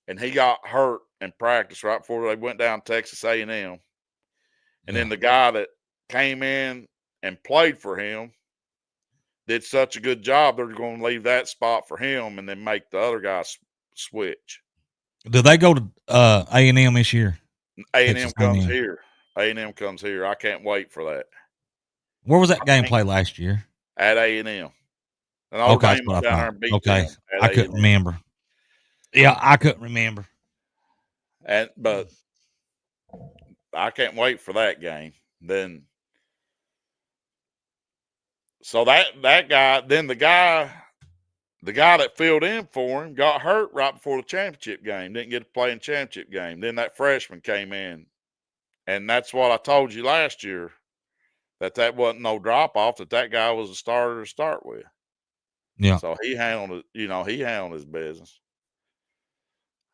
and he got hurt in practice right before they went down to Texas A&M. And then the guy that came in and played for him did such a good job, they're going to leave that spot for him and then make the other guy switch. Do they go to A&M this year? A&M comes here. A&M comes here. I can't wait for that. Where was that game played last year? At A&M. And Notre Okay, that's Dame what went I down there thought. and beat Okay, them at I couldn't A&M. remember. Yeah, I couldn't remember. But I can't wait for that game. Then, so that guy, then the guy that filled in for him got hurt right before the championship game. Didn't get to play in the championship game. Then that freshman came in, and that's what I told you last year, that wasn't no drop off. That guy was a starter to start with. Yeah. So he handled it. He handled his business.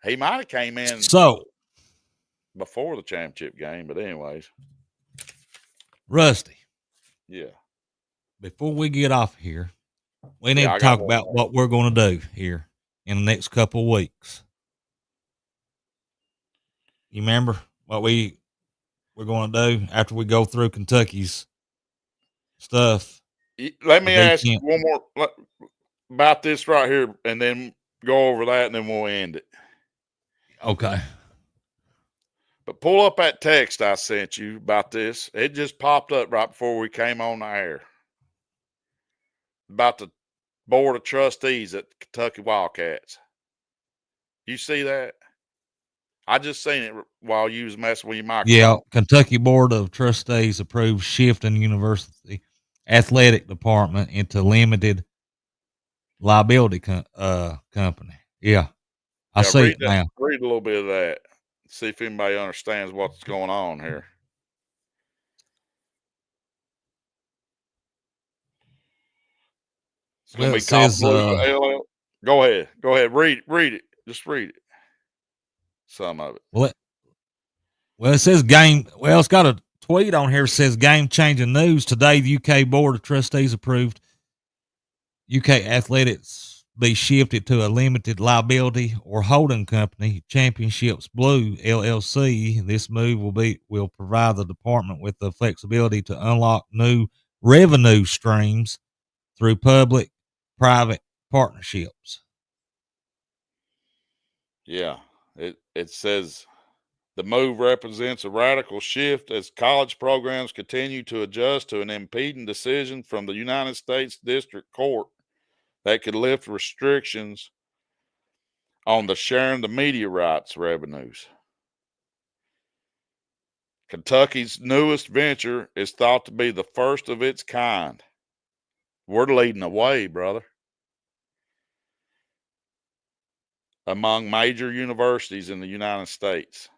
He might have came in before the championship game, but anyways. Rusty. Yeah. Before we get off here, we need I to got talk one about more. what we're going to do here in the next couple of weeks. You remember what we're going to do after we go through Kentucky's stuff? Let me ask you one more about this right here, and then go over that, and then we'll end it. Okay. But pull up that text I sent you about this. It just popped up right before we came on the air about the board of trustees at the Kentucky Wildcats. You see that? I just seen it while you was messing with your microphone. Yeah, Kentucky Board of Trustees approved shifting university athletic department into limited liability company. Yeah, I see it now. Read a little bit of that. See if anybody understands what's going on here. It's going to be says, LL. Go ahead. Read it. Just read it. Some of it. Well, it says game. Well, it's got a tweet on here that says game changing news. Today, the UK Board of Trustees approved UK athletics be shifted to a limited liability or holding company, Championships Blue LLC. This move will provide the department with the flexibility to unlock new revenue streams through public-private partnerships. Yeah, it says the move represents a radical shift as college programs continue to adjust to an impeding decision from the United States District Court that could lift restrictions on the sharing the media rights revenues. Kentucky's newest venture is thought to be the first of its kind. We're leading the way, brother, among major universities in the United States.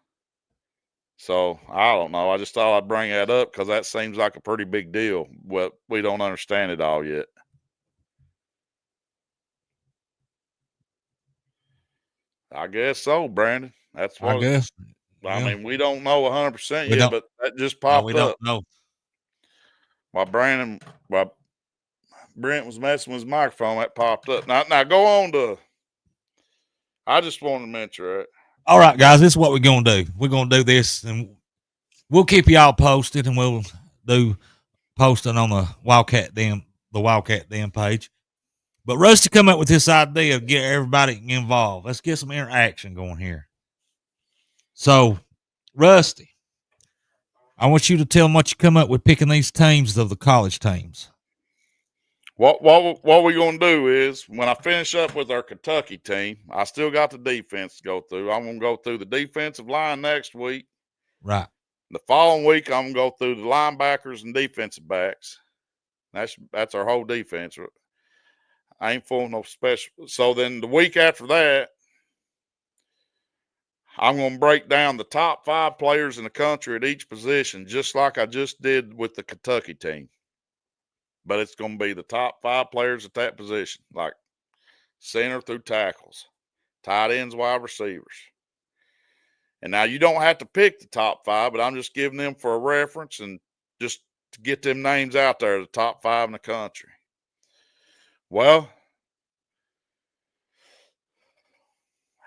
So I don't know. I just thought I'd bring that up because that seems like a pretty big deal. Well, we don't understand it all yet. I guess so, Brandon. That's what I guess. I mean, we don't know 100% yet, but that just No, popped we up. don't know. While Brent was messing with his microphone, that popped up. Now go on to. I just wanted to mention it. All right, guys, this is what we're going to do. We're going to do this, and we'll keep y'all posted, and we'll do posting on the Wildcat Den page. But Rusty come up with this idea of get everybody involved. Let's get some interaction going here. So, Rusty, I want you to tell them what you come up with picking these teams of the college teams. What we're going to do is when I finish up with our Kentucky team, I still got the defense to go through. I'm going to go through the defensive line next week. Right. The following week, I'm going to go through the linebackers and defensive backs. That's our whole defense. I ain't fooling no special. So then the week after that, I'm going to break down the top 5 players in the country at each position, just like I just did with the Kentucky team. But it's going to be the top 5 players at that position, like center through tackles, tight ends, wide receivers. And now you don't have to pick the top 5, but I'm just giving them for a reference and just to get them names out there, the top 5 in the country. Well,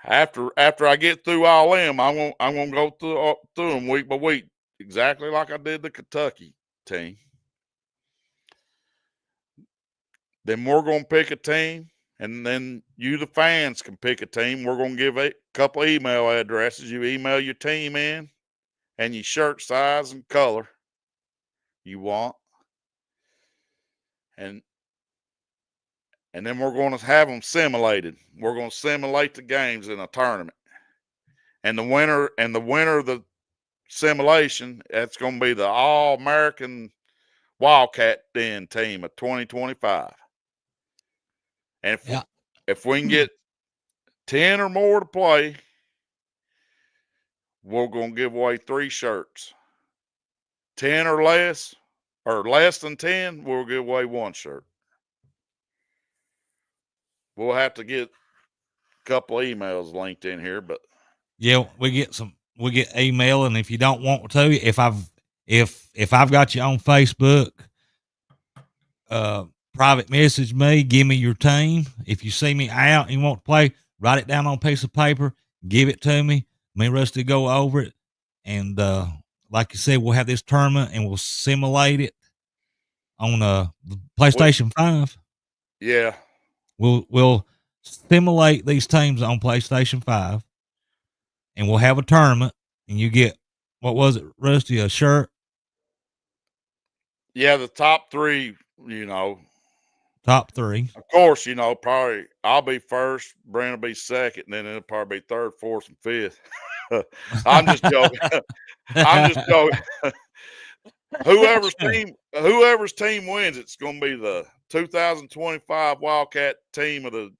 after I get through all them, I'm gonna go through them week by week, exactly like I did the Kentucky team. Then we're gonna pick a team, and then you, the fans, can pick a team. We're gonna give a couple email addresses. You email your team in, and your shirt size and color you want. and then we're going to have them simulated. We're going to simulate the games in a tournament, and the winner of the simulation, that's going to be the All-American Wildcat Den team of 2025. And if we can get 10 or more to play, we're going to give away 3 shirts. 10 or less than 10, we'll give away 1 shirt. We'll have to get a couple emails linked in here, but yeah, we get email, and if you don't want to, if I've got you on Facebook, private message me, give me your team. If you see me out and you want to play, write it down on a piece of paper, give it to me. Me and Rusty go over it, and like you said, we'll have this tournament and we'll simulate it on the PlayStation 5. Yeah. We'll simulate these teams on PlayStation 5, and we'll have a tournament, and you get, what was it, Rusty, a shirt? Yeah, the top 3, Top 3. Of course, probably I'll be first, Brent will be second, and then it'll probably be third, fourth, and fifth. I'm just joking. I'm just joking. Whoever's team wins, it's going to be the 2025 Wildcat team of the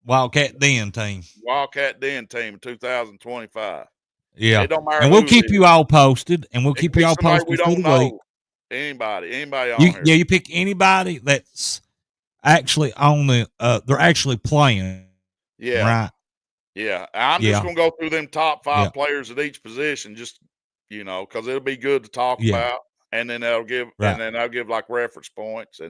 Wildcat Den team. Wildcat Den team of 2025. Yeah. It don't matter. And we'll keep you all posted, and we'll keep you all posted we through don't the week. know. Anybody on here. Yeah, you pick anybody that's actually on they're actually playing. Yeah. Right. Yeah. I'm just going to go through them top 5 players at each position, just, because it'll be good to talk about. And then I'll give like reference points.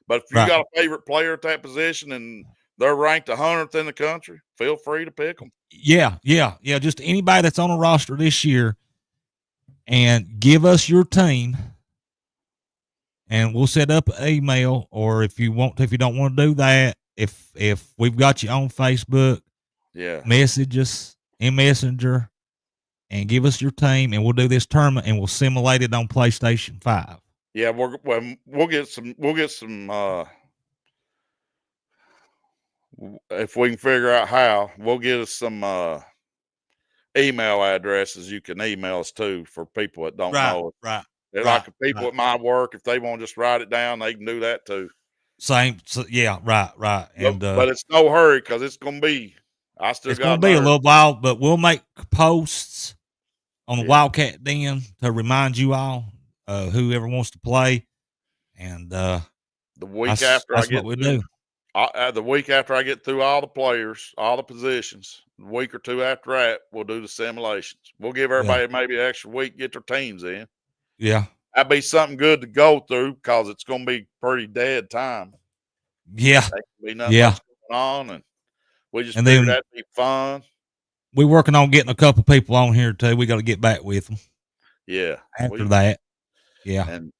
But if you got a favorite player at that position and they're ranked 100th in the country, feel free to pick them. Yeah. Just anybody that's on a roster this year, and give us your team, and we'll set up an email. Or if you don't want to do that, if we've got you on Facebook, message us in Messenger and give us your team, and we'll do this tournament and we'll simulate it on PlayStation 5. Yeah, we'll get some if we can figure out how, we'll get us some email addresses you can email us to for people that don't know it. Right. They're like the people at my work, if they want to just write it down, they can do that too. Same. So, yeah, right. And but it's no hurry, because it's going to be, it's going to be a little while, but we'll make posts on the Wildcat Den to remind you all, whoever wants to play. And the week after I get what we do. The week after I get through all the players, all the positions, a week or 2 after that, we'll do the simulations. We'll give everybody maybe an extra week, get their teams in. Yeah. That'd be something good to go through, because it's going to be pretty dead time. Yeah. There can be nothing else going on, and we just figured that'd be fun. We're working on getting a couple people on here too. We got to get back with them. Yeah. After that. Yeah. And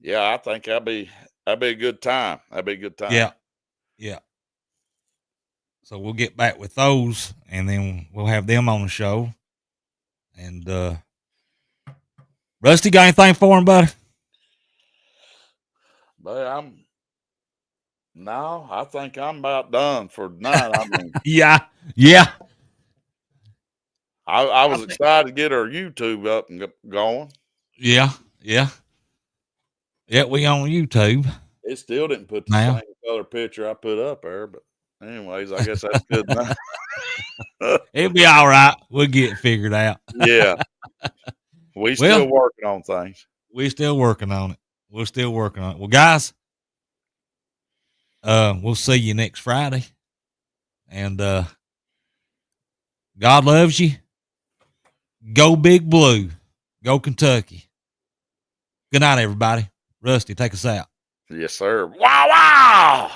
I think that'd be a good time. That'd be a good time. Yeah. So we'll get back with those, and then we'll have them on the show. And Rusty, got anything for him, buddy? But I think I'm about done for tonight. I mean, yeah. I was excited to get our YouTube up and going. Yeah. We on YouTube. It still didn't put the same color picture I put up there, but anyways, I guess that's good enough. It'll be all right. We'll get it figured out. Yeah. We still working on things. We're still working on it. Well, guys, we'll see you next Friday. And God loves you. Go Big Blue. Go Kentucky. Good night, everybody. Rusty, take us out. Yes, sir. Wow.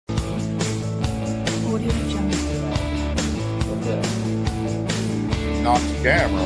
Audio Jungle. Not the camera.